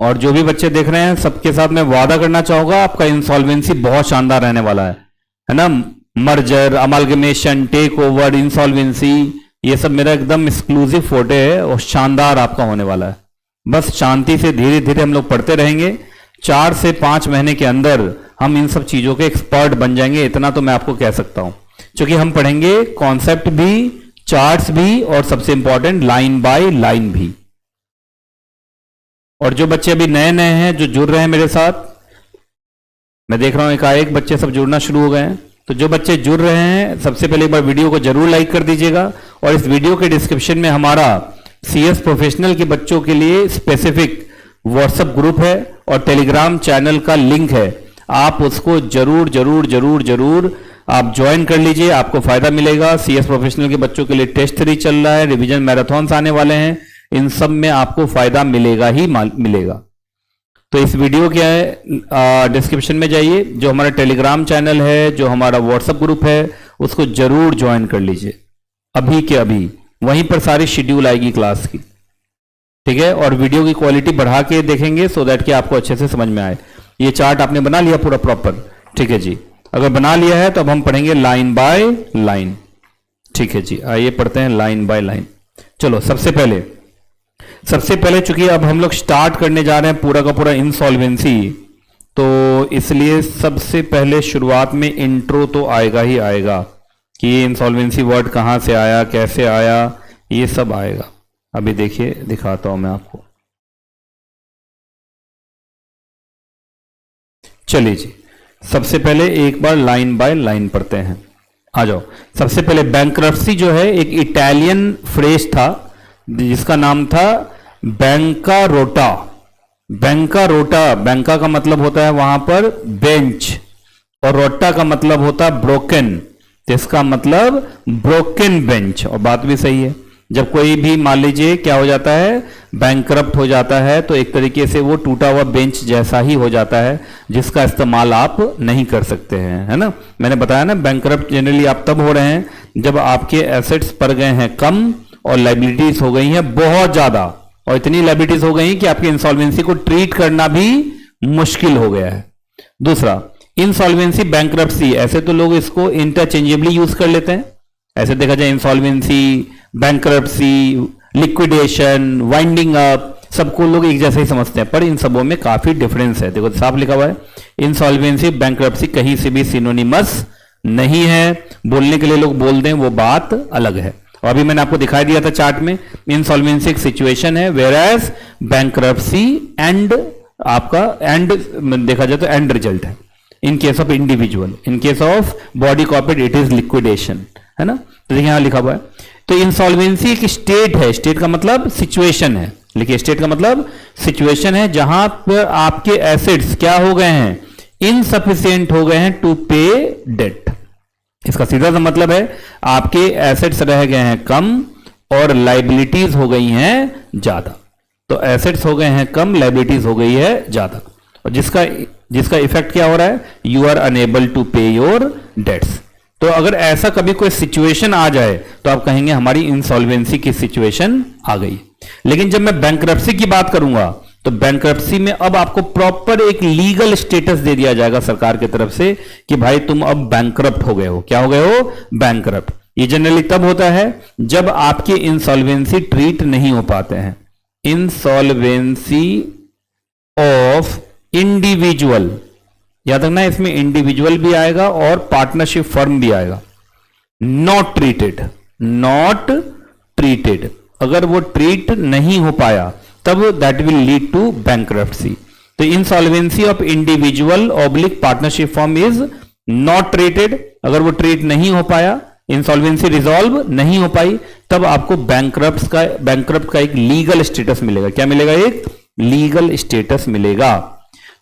S1: और जो भी बच्चे देख रहे हैं सबके साथ मैं वादा करना चाहूंगा, आपका इंसॉल्वेंसी बहुत शानदार रहने वाला है ना। Merger, amalgamation, take over, insolvency, ये सब मेरा एकदम एक्सक्लूसिव फोटो है और शानदार आपका होने वाला है। बस शांति से धीरे धीरे हम लोग पढ़ते रहेंगे, 4 से 5 महीने के अंदर हम इन सब चीजों के एक्सपर्ट बन जाएंगे, इतना तो मैं आपको कह सकता हूं। क्योंकि हम पढ़ेंगे कॉन्सेप्ट भी, चार्ट्स भी, और सबसे इंपॉर्टेंट लाइन बाय लाइन भी। और जो बच्चे अभी नए नए हैं जो जुड़ रहे हैं मेरे साथ, मैं देख रहा हूं एकाएक बच्चे सब जुड़ना शुरू हो गए हैं, तो जो बच्चे जुड़ रहे हैं सबसे पहले एक बार वीडियो को जरूर लाइक कर दीजिएगा। और इस वीडियो के डिस्क्रिप्शन में हमारा सीएस प्रोफेशनल के बच्चों के लिए स्पेसिफिक व्हाट्सएप ग्रुप है और टेलीग्राम चैनल का लिंक है, आप उसको जरूर जरूर जरूर जरूर आप ज्वाइन कर लीजिए, आपको फायदा मिलेगा। सीएस प्रोफेशनल के बच्चों के लिए टेस्ट 3 चल रहा है, रिवीजन मैराथन आने वाले हैं, इन सब में आपको फायदा मिलेगा ही मिलेगा। तो इस वीडियो के डिस्क्रिप्शन में जाइए, जो हमारा टेलीग्राम चैनल है, जो हमारा व्हाट्सएप ग्रुप है, उसको जरूर ज्वाइन कर लीजिए अभी के अभी, वहीं पर सारी शेड्यूल आएगी क्लास की, ठीक है। और वीडियो की क्वालिटी बढ़ा के देखेंगे सो दैट कि आपको अच्छे से समझ में आए। ये चार्ट आपने बना लिया पूरा प्रॉपर, ठीक है जी। अगर बना लिया है तो अब हम पढ़ेंगे लाइन बाय लाइन, ठीक है जी। आइए पढ़ते हैं लाइन बाय लाइन। चलो सबसे पहले चूंकि अब हम लोग स्टार्ट करने जा रहे हैं पूरा का पूरा इंसॉल्वेंसी, तो इसलिए सबसे पहले शुरुआत में इंट्रो तो आएगा ही आएगा कि ये इंसॉल्वेंसी वर्ड कहां से आया, कैसे आया, ये सब आएगा। अभी देखिए दिखाता हूं मैं आपको। चलिए जी, सबसे पहले एक बार लाइन बाय लाइन पढ़ते हैं, आ जाओ। सबसे पहले बैंक्रप्सी जो है एक इटालियन फ्रेज था जिसका नाम था बैंकारोटा। बैंकारोटा, बैंका का मतलब होता है वहां पर बेंच, और रोटा का मतलब होता है ब्रोकन, तो इसका मतलब ब्रोकन बेंच। और बात भी सही है, जब कोई भी मान लीजिए क्या हो जाता है, बैंकरप्ट हो जाता है, तो एक तरीके से वो टूटा हुआ बेंच जैसा ही हो जाता है जिसका इस्तेमाल आप नहीं कर सकते हैं, है ना। मैंने बताया ना, बैंकरप्ट जनरली आप तब हो रहे हैं जब आपके एसेट्स पड़ गए हैं कम और लायबिलिटीज हो गई हैं बहुत ज्यादा, और इतनी लायबिलिटीज हो गई कि आपकी इंसॉल्वेंसी को ट्रीट करना भी मुश्किल हो गया है। दूसरा, इंसॉल्वेंसी, बैंकरप्सी, ऐसे तो लोग इसको इंटरचेंजेबली यूज कर लेते हैं। ऐसे देखा जाए insolvency, bankruptcy, liquidation, winding up, सबको लोग एक जैसे ही समझते हैं, पर इन सबों में काफी डिफरेंस है। देखो साफ लिखा हुआ है, इंसॉल्वेंसी बैंकरप्सी कहीं से भी सिनोनिमस नहीं है। बोलने के लिए लोग बोल दें वो बात अलग है। और अभी मैंने आपको दिखाई दिया था चार्ट में, इंसॉल्वेंसी एक सिचुएशन है, वेयर एज बैंकरप्सी एंड आपका एंड देखा जाए तो एंड रिजल्ट है। इन case of individual, in case of body corporate it is liquidation, है ना। तो देखिए यहां लिखा हुआ है, तो इंसॉल्वेंसी एक स्टेट है, स्टेट का मतलब सिचुएशन है, लिखिए स्टेट का मतलब सिचुएशन है जहां पर आपके एसेट्स क्या हो गए हैं, इनसफिशिएंट हो गए हैं टू पे डेट। इसका सीधा सा मतलब है आपके एसेट्स रह गए हैं कम और लायबिलिटीज हो गई हैं ज्यादा। तो एसेट्स हो गए हैं कम, लायबिलिटीज हो गई है ज्यादा, और जिसका इफेक्ट क्या हो रहा है, you are unable to pay your dates. तो अगर ऐसा कभी कोई सिचुएशन आ जाए तो आप कहेंगे हमारी इंसॉल्वेंसी की सिचुएशन आ गई। लेकिन जब मैं बैंकरप्सी की बात करूंगा तो बैंकरप्सी में अब आपको प्रॉपर एक लीगल स्टेटस दे दिया जाएगा सरकार की तरफ से कि भाई तुम अब बैंकरप्ट हो गए हो। क्या हो गए हो, बैंकरप्ट। ये जनरली तब होता है जब आपके इंसॉल्वेंसी ट्रीट नहीं हो पाते हैं। इंसॉल्वेंसी ऑफ इंडिविजुअल, याद रखना इसमें इंडिविजुअल भी आएगा और पार्टनरशिप फर्म भी आएगा। नॉट ट्रीटेड, नॉट ट्रीटेड, अगर वो ट्रीट नहीं हो पाया तब that will lead to bankruptcy. तो insolvency of individual oblique partnership firm is not treated, अगर वो ट्रीट नहीं हो पाया, इंसॉल्वेंसी रिजॉल्व नहीं हो पाई, तब आपको बैंकरप्ट का एक लीगल स्टेटस मिलेगा। क्या मिलेगा? एक लीगल स्टेटस मिलेगा।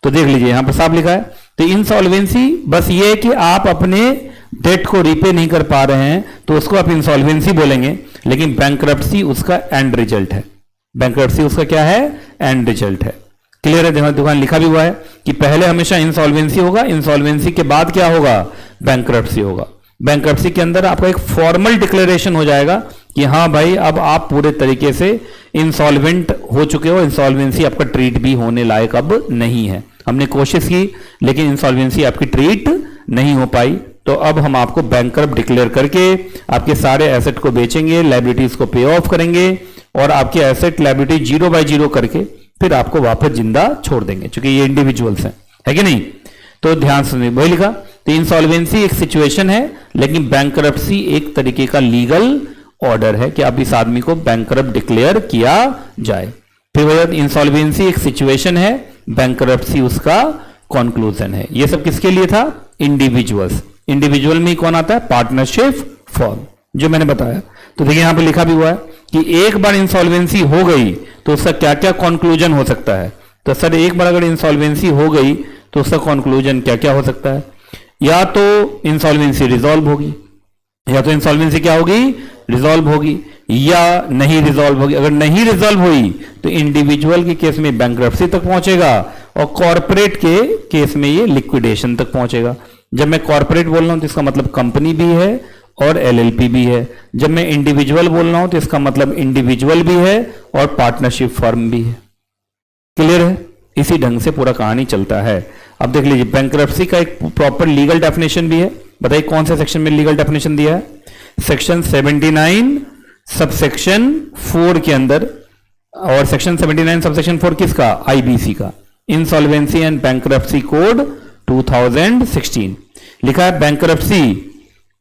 S1: तो देख लीजिए यहां पर साफ लिखा है। तो इंसॉल्वेंसी बस ये है कि आप अपने डेट को रिपे नहीं कर पा रहे हैं तो उसको आप इंसॉल्वेंसी बोलेंगे, लेकिन बैंकरप्सी उसका एंड रिजल्ट है। बैंकरप्सी उसका क्या है? एंड रिजल्ट है। क्लियर है? दुकान लिखा भी हुआ है कि पहले हमेशा इंसॉल्वेंसी होगा, इंसॉल्वेंसी के बाद क्या होगा? बैंकरप्सी होगा। बैंकरप्सी के अंदर आपका एक फॉर्मल डिक्लेरेशन हो जाएगा कि हाँ भाई अब आप पूरे तरीके से इंसॉल्वेंट हो चुके हो, इंसॉल्वेंसी आपका ट्रीट भी होने लायक अब नहीं है। हमने कोशिश की लेकिन इंसॉल्वेंसी आपकी ट्रीट नहीं हो पाई, तो अब हम आपको बैंकरप्ट डिक्लेयर करके आपके सारे एसेट को बेचेंगे, लायबिलिटीज को पे ऑफ करेंगे और आपके एसेट लायबिलिटी 0 by 0 करके फिर आपको वापस जिंदा छोड़ देंगे, क्योंकि ये इंडिविजुअल्स हैं, है कि नहीं? तो ध्यान सुनिए, वही लिखा। तो इंसॉल्वेंसी एक सिचुएशन है, लेकिन बैंकरप्सी एक तरीके का लीगल ऑर्डर है कि अब इस आदमी को बैंकरप्ट डिक्लेयर किया जाए। फिर वही इंसॉल्वेंसी एक सिचुएशन है, बैंकरप्सी उसका कंक्लूजन है। ये सब किसके लिए था? इंडिविजुअल्स। इंडिविजुअल में कौन आता है? पार्टनरशिप फॉर्म, जो मैंने बताया। तो देखिए यहां पर लिखा भी हुआ है कि एक बार इंसॉल्वेंसी हो गई तो उसका क्या क्या कंक्लूजन हो सकता है। तो सर एक बार अगर इंसॉल्वेंसी हो गई तो उसका कंक्लूजन क्या क्या हो सकता है? या तो इंसॉल्वेंसी रिजॉल्व होगी, या तो इंसॉल्वेंसी क्या होगी? रिजॉल्व होगी, या नहीं रिजॉल्व होगी। अगर नहीं रिजॉल्व हुई तो इंडिविजुअल के केस में बैंकरप्सी तक पहुंचेगा और कॉर्पोरेट के केस में ये लिक्विडेशन तक पहुंचेगा। जब मैं कॉर्पोरेट बोल रहा हूं तो इसका मतलब कंपनी भी है और एलएलपी भी है। जब मैं इंडिविजुअल बोल रहा हूं तो इसका मतलब इंडिविजुअल भी है और पार्टनरशिप फर्म भी है। क्लियर है? इसी ढंग से पूरा कहानी चलता है। अब देख लीजिए बैंकरप्सी का एक प्रॉपर लीगल डेफिनेशन भी है। बताइए कौन से सेक्शन में लीगल डेफिनेशन दिया है? सेक्शन 79 सबसेक्शन 4 के अंदर। और सेक्शन 79 सबसेक्शन 4 किसका? आईबीसी का, इंसॉल्वेंसी एंड बैंकरप्सी कोड 2016 लिखा है।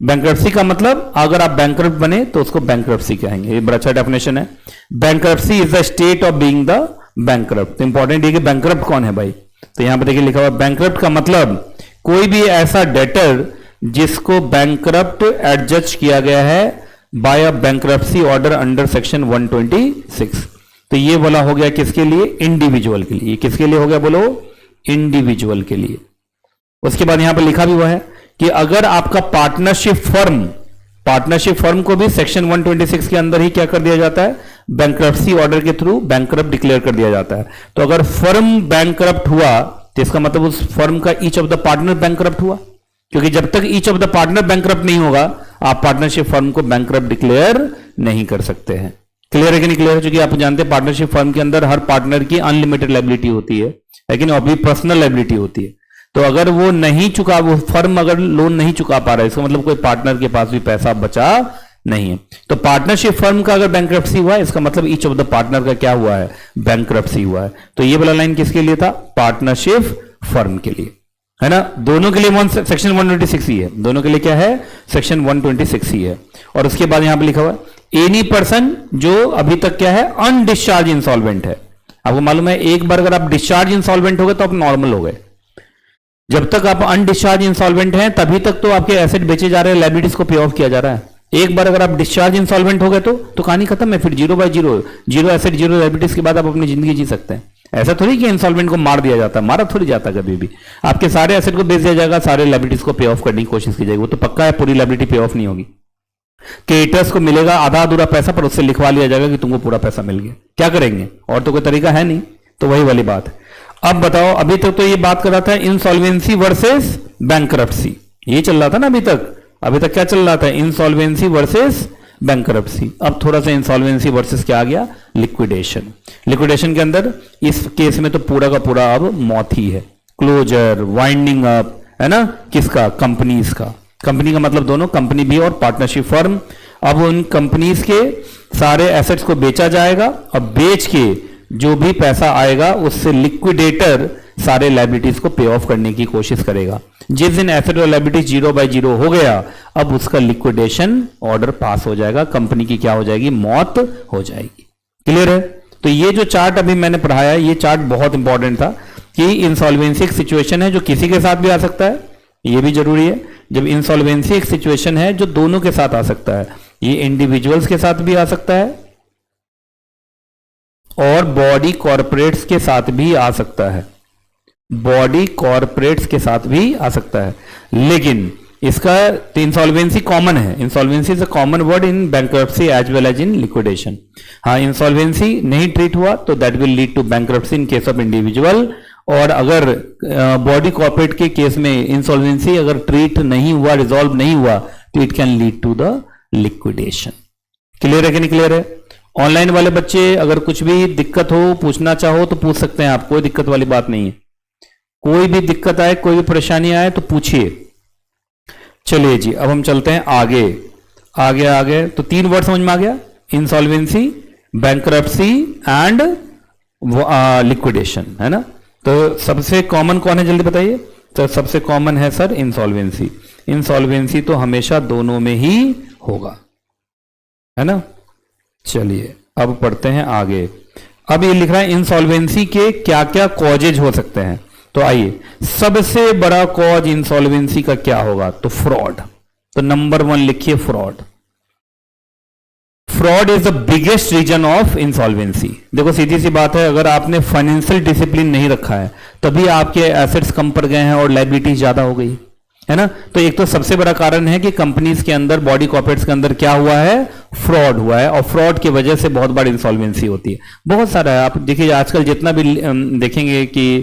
S1: बैंकरप्सी का मतलब अगर आप बैंकरप्ट बने तो उसको बैंकरप्सी कहेंगे। ये बड़ा अच्छा डेफिनेशन है। Bankruptcy is the state of being the bankrupt. तो इंपॉर्टेंट है कि बैंकरप्ट कौन है भाई। तो यहां पर देखिए लिखा हुआ बैंकरप्ट का मतलब कोई भी ऐसा डेटर जिसको बैंकरप्ट एडजस्ट किया गया है बाय अ बैंकरप्सी ऑर्डर अंडर सेक्शन 126। तो ये बोला हो गया किसके लिए? इंडिविजुअल के लिए। किसके लिए हो गया बोलो? इंडिविजुअल के लिए। उसके बाद यहां पर लिखा भी हुआ है कि अगर आपका पार्टनरशिप फर्म को भी सेक्शन 126 के अंदर ही क्या कर दिया जाता है? बैंकरप्सी ऑर्डर के थ्रू बैंकरप्ट डिक्लेयर कर दिया जाता है। तो अगर फर्म बैंकरप्ट हुआ तो इसका मतलब उस फर्म का each of the partner bankrupt हुआ, क्योंकि जब तक each of the partner bankrupt नहीं होगा आप पार्टनरशिप फर्म को बैंकरप्ट डिक्लेयर नहीं कर सकते हैं। क्लियर है कि नहीं क्लियर है? क्योंकि आप जानते हैं पार्टनरशिप फर्म के अंदर हर पार्टनर की अनलिमिटेड लायबिलिटी होती है, लेकिन अभी पर्सनल लायबिलिटी होती है। तो अगर वो नहीं चुका, वो फर्म अगर लोन नहीं चुका पा रहा है, इसका मतलब कोई पार्टनर के पास भी पैसा बचा नहीं है। तो पार्टनरशिप फर्म का अगर बैंकरप्सी हुआ है इसका मतलब ईच ऑफ द पार्टनर का क्या हुआ है? बैंकरप्सी हुआ है। तो ये वाला लाइन किसके लिए था? पार्टनरशिप फर्म के लिए, है ना। दोनों के लिए सेक्शन 126 ही है। दोनों के लिए क्या है? सेक्शन 126 ही है। और उसके बाद यहां पर लिखा हुआ है एनी पर्सन जो अभी तक क्या है? अनडिस्चार्ज इंसॉल्वेंट है। आपको मालूम है एक बार अगर आप डिस्चार्ज इंसॉल्वेंट हो गए तो आप नॉर्मल हो गए। जब तक आप अनडिस्चार्ज इंसॉल्वेंट हैं तभी तक तो आपके एसेट बेचे जा रहे हैं, लायबिलिटीज को पे ऑफ किया जा रहा है। एक बार अगर आप डिस्चार्ज इंसॉल्वेंट हो गए तो कहानी खत्म है। फिर 0 by 0, 0 एसेट 0 लायबिलिटीज के बाद आप अपनी जिंदगी जी सकते हैं। ऐसा थोड़ी कि इंसॉल्वेंट को मार दिया जाता है, मारा थोड़ी जाता कभी भी। आपके सारे एसेट को बेच दिया जाएगा, सारे लायबिलिटीज को पे ऑफ करने की कोशिश की जाएगी। वो तो पक्का है पूरी लायबिलिटी पे ऑफ नहीं होगी। क्रेडिटर्स को मिलेगा आधा अधूरा पैसा, पर उससे लिखवा लिया जाएगा कि तुमको पूरा पैसा मिल गया। क्या करेंगे? और तो कोई तरीका है नहीं। तो वही वाली बात है। अब बताओ, अभी तक तो ये बात कर रहा था इंसॉल्वेंसी वर्सेस बैंकरप्सी, ये चल रहा था ना अभी तक। अभी तक क्या चल रहा था? Insolvency versus bankruptcy. अब थोड़ा सा इंसॉल्वेंसी वर्सेस क्या आ गया? लिक्विडेशन। लिक्विडेशन के अंदर इस केस में तो पूरा का पूरा अब मौत ही है। क्लोजर, वाइंडिंग अप, है ना, किसका? कंपनीज का। कंपनी का मतलब दोनों, कंपनी भी और पार्टनरशिप फर्म। अब उन कंपनीज के सारे एसेट्स को बेचा जाएगा और बेच के जो भी पैसा आएगा उससे लिक्विडेटर सारे लायबिलिटीज को पे ऑफ करने की कोशिश करेगा। जिस दिन एसेट और लायबिलिटीज 0/0 हो गया, अब उसका लिक्विडेशन ऑर्डर पास हो जाएगा, कंपनी की क्या हो जाएगी, मौत हो जाएगी। क्लियर है? तो ये जो चार्ट अभी मैंने पढ़ाया, ये चार्ट बहुत इंपॉर्टेंट था कि इंसॉल्वेंसी एक सिचुएशन है जो किसी के साथ भी आ सकता है, ये भी जरूरी है। जब इंसॉल्वेंसी एक सिचुएशन है जो दोनों के साथ आ सकता है, ये इंडिविजुअल्स के साथ भी आ सकता है और बॉडी कॉर्पोरेट्स के साथ भी आ सकता है, बॉडी कॉर्पोरेट्स के साथ भी आ सकता है। लेकिन इसका इंसॉल्वेंसी कॉमन है, insolvency is a common word in bankruptcy as well as in liquidation. हाँ, इंसॉल्वेंसी नहीं ट्रीट हुआ तो that will lead to bankruptcy in case of individual, और अगर बॉडी कॉर्पोरेट के केस में इंसॉल्वेंसी अगर ट्रीट नहीं हुआ, रिजॉल्व नहीं हुआ, तो it can lead to the liquidation. Clear है कि नहीं क्लियर है? ऑनलाइन वाले बच्चे अगर कुछ भी दिक्कत हो, पूछना चाहो तो पूछ सकते हैं आप, कोई दिक्कत वाली बात नहीं है। कोई भी दिक्कत आए, कोई भी परेशानी आए तो पूछिए। चलिए जी, अब हम चलते हैं आगे आगे आगे। तो 3 वर्ड समझ में आ गया, इंसॉल्वेंसी, बैंक्रप्सी एंड लिक्विडेशन, है ना? तो सबसे कॉमन कौन है, जल्दी बताइए। तो सबसे कॉमन है सर इंसॉल्वेंसी। इंसॉल्वेंसी तो हमेशा दोनों में ही होगा, है ना? चलिए अब पढ़ते हैं आगे। अब ये लिख रहा है इंसॉल्वेंसी के क्या क्या कॉजेज हो सकते हैं। तो आइए, सबसे बड़ा कॉज इंसॉल्वेंसी का क्या होगा, तो फ्रॉड। तो नंबर 1 लिखिए, fraud. Fraud is the biggest reason of insolvency. देखो सीधी सी बात है, अगर आपने फाइनेंशियल डिसिप्लिन नहीं रखा है तभी आपके एसेट्स कम पड़ गए हैं और लायबिलिटीज ज्यादा हो गई, है ना? तो एक तो सबसे बड़ा कारण है कि कंपनीज के अंदर, बॉडी कॉर्पोरेट्स के अंदर क्या हुआ है, फ्रॉड हुआ है, और फ्रॉड की वजह से बहुत बड़ी इंसॉल्वेंसी होती है। बहुत सारा है, आप देखिए आजकल जितना भी देखेंगे कि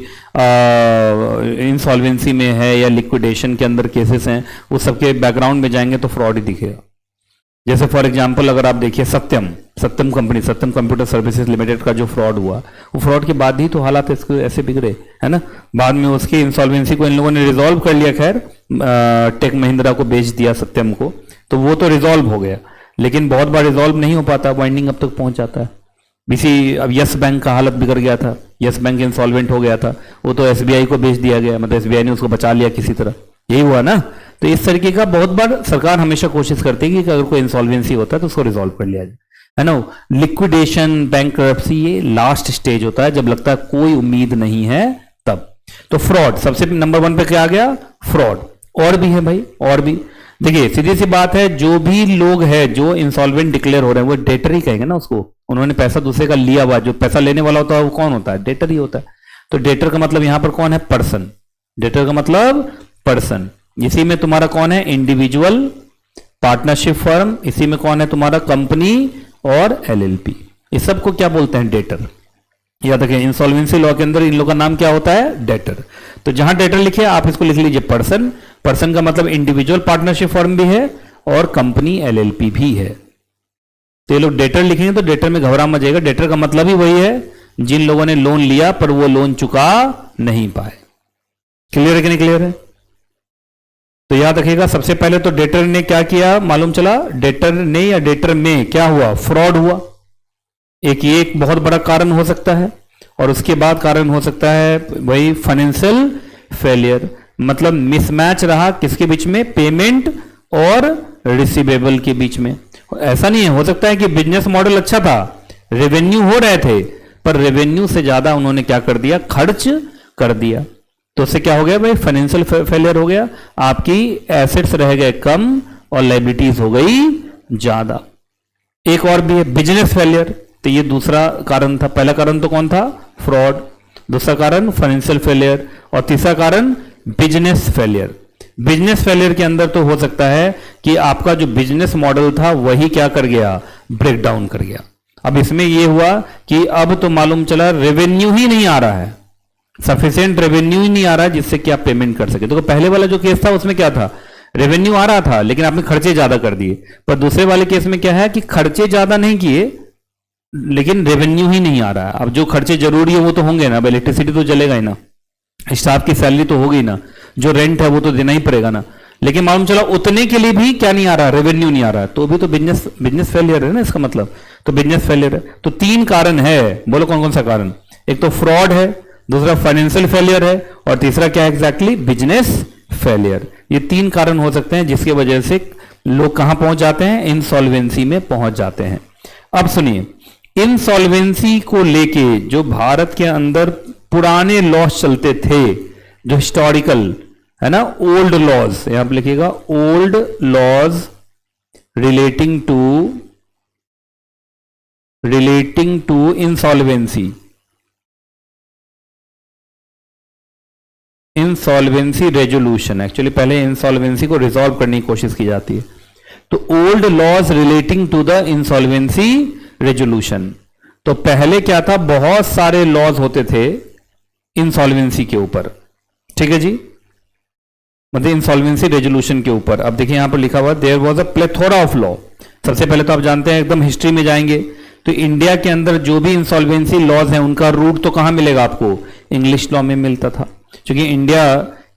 S1: इंसॉल्वेंसी में है या लिक्विडेशन के अंदर केसेस हैं, वो सबके बैकग्राउंड में जाएंगे तो फ्रॉड ही दिखेगा। जैसे फॉर एग्जांपल अगर आप देखिए सत्यम कंपनी, सत्यम कंप्यूटर सर्विसेज लिमिटेड का जो फ्रॉड हुआ, वो फ्रॉड के बाद ही तो हालात इसके ऐसे बिगड़े, है ना? बाद में उसकी इंसॉल्वेंसी को इन लोगों ने रिजॉल्व कर लिया, खैर टेक महिंद्रा को बेच दिया सत्यम को, तो वो तो रिजॉल्व हो गया, लेकिन बहुत बार रिजॉल्व नहीं हो पाता, वाइंडिंग अब तक पहुंच जाता है। इसी अब यस बैंक का हालत बिगड़ गया था, यस बैंक इंसॉल्वेंट हो गया था, वो तो एसबीआई को बेच दिया गया, मतलब एसबीआई ने उसको बचा लिया किसी तरह, यही हुआ ना? तो इस तरीके का बहुत बार सरकार हमेशा कोशिश करती है कि अगर कोई इंसॉल्वेंसी होता है तो उसको रिजॉल्व कर लिया जाए, है ना? लिक्विडेशन, बैंक्रप्सी, ये लास्ट स्टेज होता है जब लगता है कोई उम्मीद नहीं है तब। तो फ्रॉड सबसे नंबर 1 पे क्या आ गया, फ्रॉड। और भी है भाई, और भी देखिए सीधी सी बात है, जो भी लोग हैं जो इंसॉल्वेंट डिक्लेयर हो रहे हैं वो डेटर ही कहेंगे ना उसको, उन्होंने पैसा दूसरे का लिया हुआ, जो पैसा लेने वाला होता है वो कौन होता है, डेटर ही होता है। तो डेटर का मतलब यहां पर कौन है, पर्सन। डेटर का मतलब पर्सन। इसी में तुम्हारा कौन है, इंडिविजुअल, पार्टनरशिप फर्म, इसी में कौन है तुम्हारा, कंपनी और एलएलपी। इस सब को क्या बोलते हैं, डेटर। याद रखें, इंसॉल्वेंसी लॉ के अंदर इन लोगों का नाम क्या होता है, डेटर। तो जहां डेटर लिखे आप इसको लिख लीजिए पर्सन। पर्सन का मतलब इंडिविजुअल पार्टनरशिप फर्म भी है और कंपनी एलएलपी भी है। तो ये लोग डेटर लिखेंगे तो डेटर में घबरा मत जाएगा, डेटर का मतलब ही वही है जिन लोगों ने लोन लिया पर वो लोन चुका नहीं पाए। क्लियर है कि नहीं क्लियर है? तो याद रखिएगा, सबसे पहले तो डेटर ने क्या किया मालूम चला, डेटर ने या डेटर में क्या हुआ, फ्रॉड हुआ। ये एक बहुत बड़ा कारण हो सकता है, और उसके बाद कारण हो सकता है वही फाइनेंशियल फेलियर, मतलब मिसमैच रहा किसके बीच में, पेमेंट और रिसीवेबल के बीच में। ऐसा नहीं है, हो सकता है कि बिजनेस मॉडल अच्छा था, रेवेन्यू हो रहे थे, पर रेवेन्यू से ज्यादा उन्होंने क्या कर दिया, खर्च कर दिया, तो उससे क्या हो गया भाई, फाइनेंशियल फेलियर हो गया, आपकी एसेट्स रह गए कम और लायबिलिटीज हो गई ज्यादा। एक और भी है बिजनेस फेलियर, तो ये दूसरा कारण था। पहला कारण तो कौन था, फ्रॉड, दूसरा कारण फाइनेंशियल फेलियर, और तीसरा कारण बिजनेस फेलियर। बिजनेस फेलियर के अंदर तो हो सकता है कि आपका जो बिजनेस मॉडल था वही क्या कर गया, ब्रेक डाउन कर गया। अब इसमें यह हुआ कि अब तो मालूम चला रेवेन्यू ही नहीं आ रहा है, सफिशिएंट रेवेन्यू ही नहीं आ रहा है जिससे कि आप पेमेंट कर सके। तो पहले वाला जो केस था उसमें क्या था, रेवेन्यू आ रहा था लेकिन आपने खर्चे ज्यादा कर दिए, पर दूसरे वाले केस में क्या है कि खर्चे ज्यादा नहीं किए लेकिन रेवेन्यू ही नहीं आ रहा है। अब जो खर्चे जरूरी है वो तो होंगे ना, इलेक्ट्रिसिटी तो चलेगा ही ना, स्टाफ की सैलरी तो होगी ना, जो रेंट है वो तो देना ही पड़ेगा ना, लेकिन मालूम चला उतने के लिए भी क्या नहीं आ रहा, रेवेन्यू नहीं आ रहा है, तो भी तो बिजनेस फेलियर है ना इसका मतलब। तो बिजनेस फेलियर है। तो 3 कारण है, बोलो कौन कौन सा कारण? एक तो फ्रॉड है, दूसरा फाइनेंशियल फेलियर है, और तीसरा क्या है एग्जैक्टली? Business failure. ये 3 कारण हो सकते हैं जिसकी वजह से लोग कहां पहुंच जाते हैं? इंसॉल्वेंसी में पहुंच जाते हैं। अब सुनिए, इंसॉल्वेंसी को लेके जो भारत के अंदर पुराने लॉस चलते थे, जो हिस्टोरिकल है ना, ओल्ड लॉज, यहां पर लिखिएगा old laws relating to insolvency resolution. Actually पहले इंसॉल्वेंसी को रिजॉल्व करने की कोशिश की जाती है। तो old laws relating to the insolvency resolution. तो पहले क्या था? बहुत सारे लॉज होते थे इंसॉल्वेंसी के ऊपर, ठीक है जी, मतलब इंसॉल्वेंसी रेजोल्यूशन के ऊपर। अब देखिए यहां पर लिखा हुआ there was a plethora of law. सबसे पहले तो आप जानते हैं, एकदम हिस्ट्री में जाएंगे तो इंडिया के अंदर जो भी इंसॉल्वेंसी लॉज हैं उनका रूट तो कहां मिलेगा आपको? इंग्लिश लॉ में मिलता था, क्योंकि इंडिया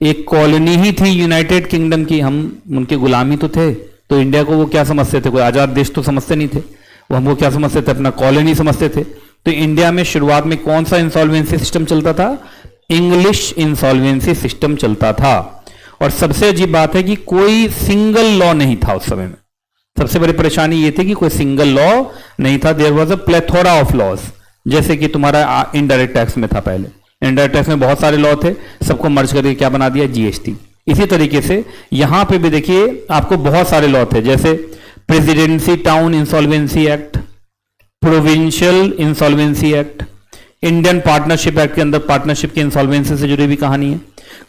S1: एक कॉलोनी ही थी यूनाइटेड किंगडम की, हम उनके गुलामी तो थे। तो इंडिया को वो क्या समझते थे? कोई आजाद देश तो समझते नहीं थे, वो हमको क्या समझते थे? अपना कॉलोनी समझते थे। तो इंडिया में शुरुआत में कौन सा इंसॉल्वेंसी सिस्टम चलता था? इंग्लिश इंसॉल्वेंसी सिस्टम चलता था। और सबसे अजीब बात है कि कोई सिंगल लॉ नहीं था उस समय में। सबसे बड़ी परेशानी ये थी कि कोई सिंगल लॉ नहीं था। There was a plethora of laws. जैसे कि तुम्हारा इनडायरेक्ट टैक्स में था, पहले इनडायरेक्ट टैक्स में बहुत सारे लॉ थे, सबको मर्ज करके क्या बना दिया? जीएसटी। इसी तरीके से यहां पे भी देखिए आपको बहुत सारे लॉ थे, जैसे presidency town insolvency act, provincial insolvency act, Indian partnership act के अंदर पार्टनरशिप के इंसॉल्वेंसी से जुड़ी भी कहानी है,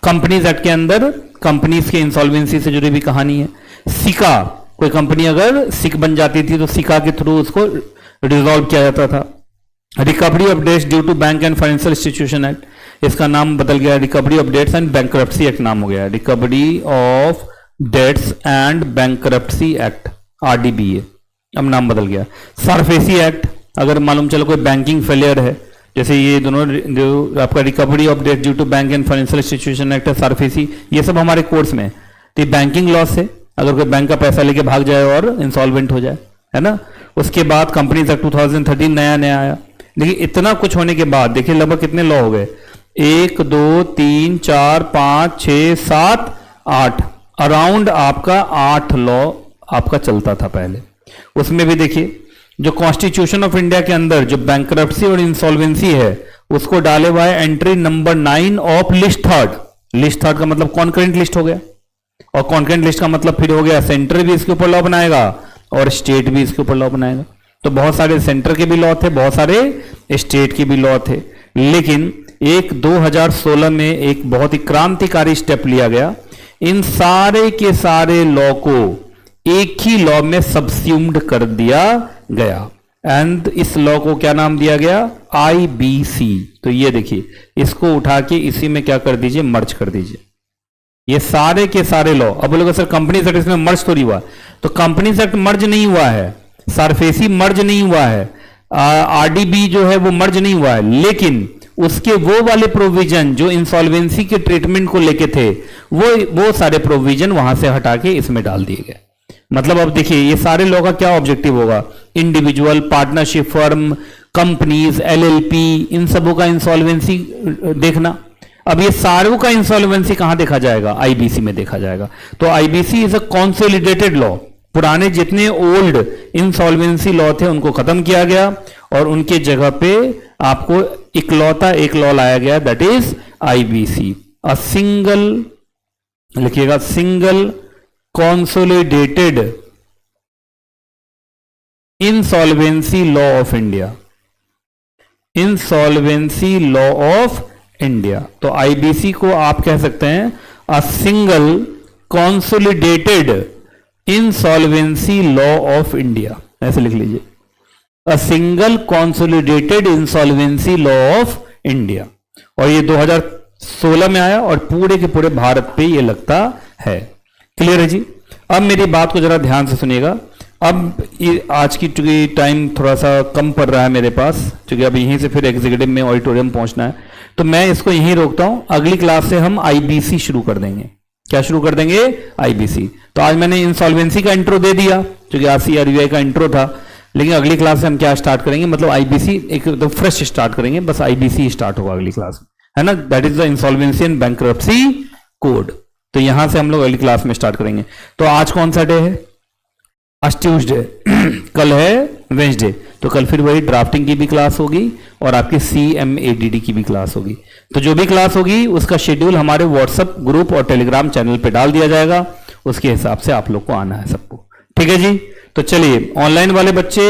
S1: कंपनीज एक्ट के अंदर कंपनीज के इंसॉल्वेंसी से जुड़ी भी कहानी है, सिका, कोई कंपनी अगर सिक बन जाती थी तो सिका के थ्रू उसको रिजॉल्व किया जाता था, recovery of debts due to bank and financial institution act, इसका नाम बदल गया, recovery of debts and bankruptcy act नाम हो गया, recovery of debts and bankruptcy act, RDBA, अब नाम बदल गया, सरफेसी एक्ट, अगर मालूम चलो कोई बैंकिंग फेलियर है, जैसे ये दोनों जो आपका recovery of debt due to bank and financial institution act है, सरफेसी, ये सब हमारे कोर्स में है। तो बैंकिंग लॉस से अगर कोई बैंक का पैसा लेके भाग जाए और इंसॉल्वेंट हो जाए, है ना। उसके बाद कंपनीज एक्ट 2013 नया आया। देखिए इतना कुछ होने के बाद देखिए लगभग कितने लॉ हो गए? 1 2 3 4 5 6 7 8, अराउंड आपका 8 लॉ आपका चलता था पहले। उसमें भी देखिए जो कॉन्स्टिट्यूशन ऑफ इंडिया के अंदर जो बैंकरप्सी और इंसॉल्वेंसी है उसको डाले हुआ है entry number 9 of list third. List third का मतलब कॉन्करेंट लिस्ट हो गया, और कॉन्करेंट लिस्ट का मतलब फिर हो गया सेंटर भी इसके ऊपर लॉ बनाएगा और स्टेट भी इसके ऊपर लॉ बनाएगा। तो बहुत सारे सेंटर के भी लॉ थे, बहुत सारे स्टेट के भी लॉ थे, लेकिन एक 2016 में एक बहुत ही क्रांतिकारी स्टेप लिया गया, इन सारे के सारे लॉ को एक ही लॉ में सबस्यूम्ड कर दिया गया, एंड इस लॉ को क्या नाम दिया गया? आईबीसी। तो ये देखिए इसको उठा के इसी में क्या कर दीजिए? मर्ज कर दीजिए, ये सारे के सारे लॉ। अब बोलोगे सर कंपनीज एक्ट इसमें मर्ज तो नहीं हुआ, तो कंपनीज एक्ट मर्ज नहीं हुआ है, सरफेसी मर्ज नहीं हुआ है, आरडीबी जो है वो मर्ज नहीं हुआ है, लेकिन उसके वो वाले प्रोविजन जो इंसॉल्वेंसी के ट्रीटमेंट को लेके थे वो सारे प्रोविजन वहां से हटा के इसमें डाल दिए गए। मतलब अब देखिए ये सारे लॉ का क्या ऑब्जेक्टिव होगा? Individual, partnership firm, companies, LLP, इन सबों का इंसॉल्वेंसी देखना। अब ये सारों का इंसॉल्वेंसी कहां देखा जाएगा? आईबीसी में देखा जाएगा। तो IBC is a consolidated law. पुराने जितने ओल्ड इंसॉल्वेंसी लॉ थे उनको खत्म किया गया और उनके जगह पे आपको इकलौता एक लॉ लाया गया, that is IBC, a single, लिखिएगा single consolidated insolvency law of India, insolvency law of India। तो आईबीसी को आप कह सकते हैं a single consolidated insolvency law of India, ऐसे लिख लीजिए, a single consolidated insolvency law of India। और ये 2016 में आया और पूरे के पूरे भारत पे ये लगता है। क्लियर है जी? अब मेरी बात को जरा ध्यान से सुनिएगा। अब आज की चूंकि टाइम थोड़ा सा कम पड़ रहा है मेरे पास, क्योंकि अब यहीं से फिर एग्जीक्यूटिव में ऑडिटोरियम पहुंचना है, तो मैं इसको यहीं रोकता हूं। अगली क्लास से हम आईबीसी शुरू कर देंगे। क्या शुरू कर देंगे? आईबीसी। तो आज मैंने इंसॉल्वेंसी का इंट्रो दे दिया, क्योंकि आरसीआरबीआई का इंट्रो था, लेकिन अगली क्लास से हम क्या स्टार्ट करेंगे, मतलब आईबीसी एकदम फ्रेश स्टार्ट करेंगे, बस आईबीसी स्टार्ट होगा अगली क्लास में, है ना, that is the insolvency and bankruptcy code. तो यहां से हम लोग अगली क्लास में स्टार्ट करेंगे। तो आज कौन सा डे है, आज ट्यूसडे, कल है वेंसडे, तो कल फिर वही ड्राफ्टिंग की भी क्लास होगी और आपकी CMADD की भी क्लास होगी। तो जो भी क्लास होगी उसका शेड्यूल हमारे व्हाट्सएप ग्रुप और टेलीग्राम चैनल पे डाल दिया जाएगा, उसके हिसाब से आप लोग को आना है सबको, ठीक है जी। तो चलिए ऑनलाइन वाले बच्चे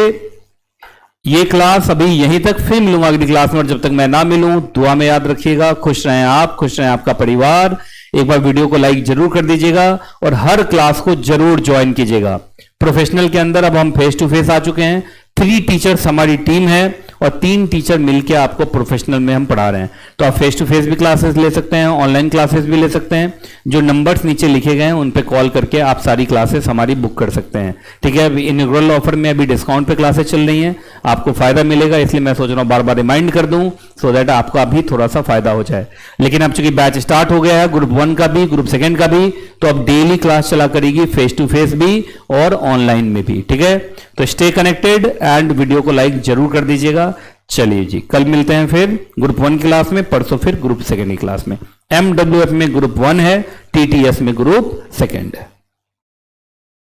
S1: ये क्लास अभी यहीं तक, फिर मिलूंगा अगली क्लास में, और जब तक मैं ना मिलूं दुआ में याद रखिएगा। खुश रहें आप, खुश रहें आपका परिवार। एक बार वीडियो को लाइक जरूर कर दीजिएगा और हर क्लास को जरूर ज्वाइन कीजिएगा। प्रोफेशनल के अंदर अब हम फेस टू फेस आ चुके हैं, 3 टीचर्स हमारी टीम है और 3 टीचर मिलकर आपको प्रोफेशनल में हम पढ़ा रहे हैं। तो आप फेस टू फेस भी क्लासेस ले सकते हैं, ऑनलाइन क्लासेस भी ले सकते हैं। जो नंबर्स नीचे लिखे गए हैं उन पे कॉल करके आप सारी क्लासेस हमारी बुक कर सकते हैं, ठीक है। अभी इनॉग्रेल ऑफर में अभी डिस्काउंट पे क्लासेस चल रही हैं, आपको फायदा मिलेगा, इसलिए मैं सोच रहा हूँ बार बार रिमाइंड कर दूं सो दैट आपका भी थोड़ा सा फायदा हो जाए। लेकिन अब चूंकि बैच स्टार्ट हो गया है, ग्रुप 1 का भी ग्रुप 2 का भी, तो अब डेली क्लास चला करेगी, फेस टू फेस भी और ऑनलाइन में भी, ठीक है। तो स्टे कनेक्टेड एंड वीडियो को लाइक जरूर कर दीजिएगा। चलिए जी, कल मिलते हैं फिर ग्रुप 1 क्लास में, परसों फिर ग्रुप 2 की क्लास में। MWF में ग्रुप 1 है, TTS में ग्रुप 2 है।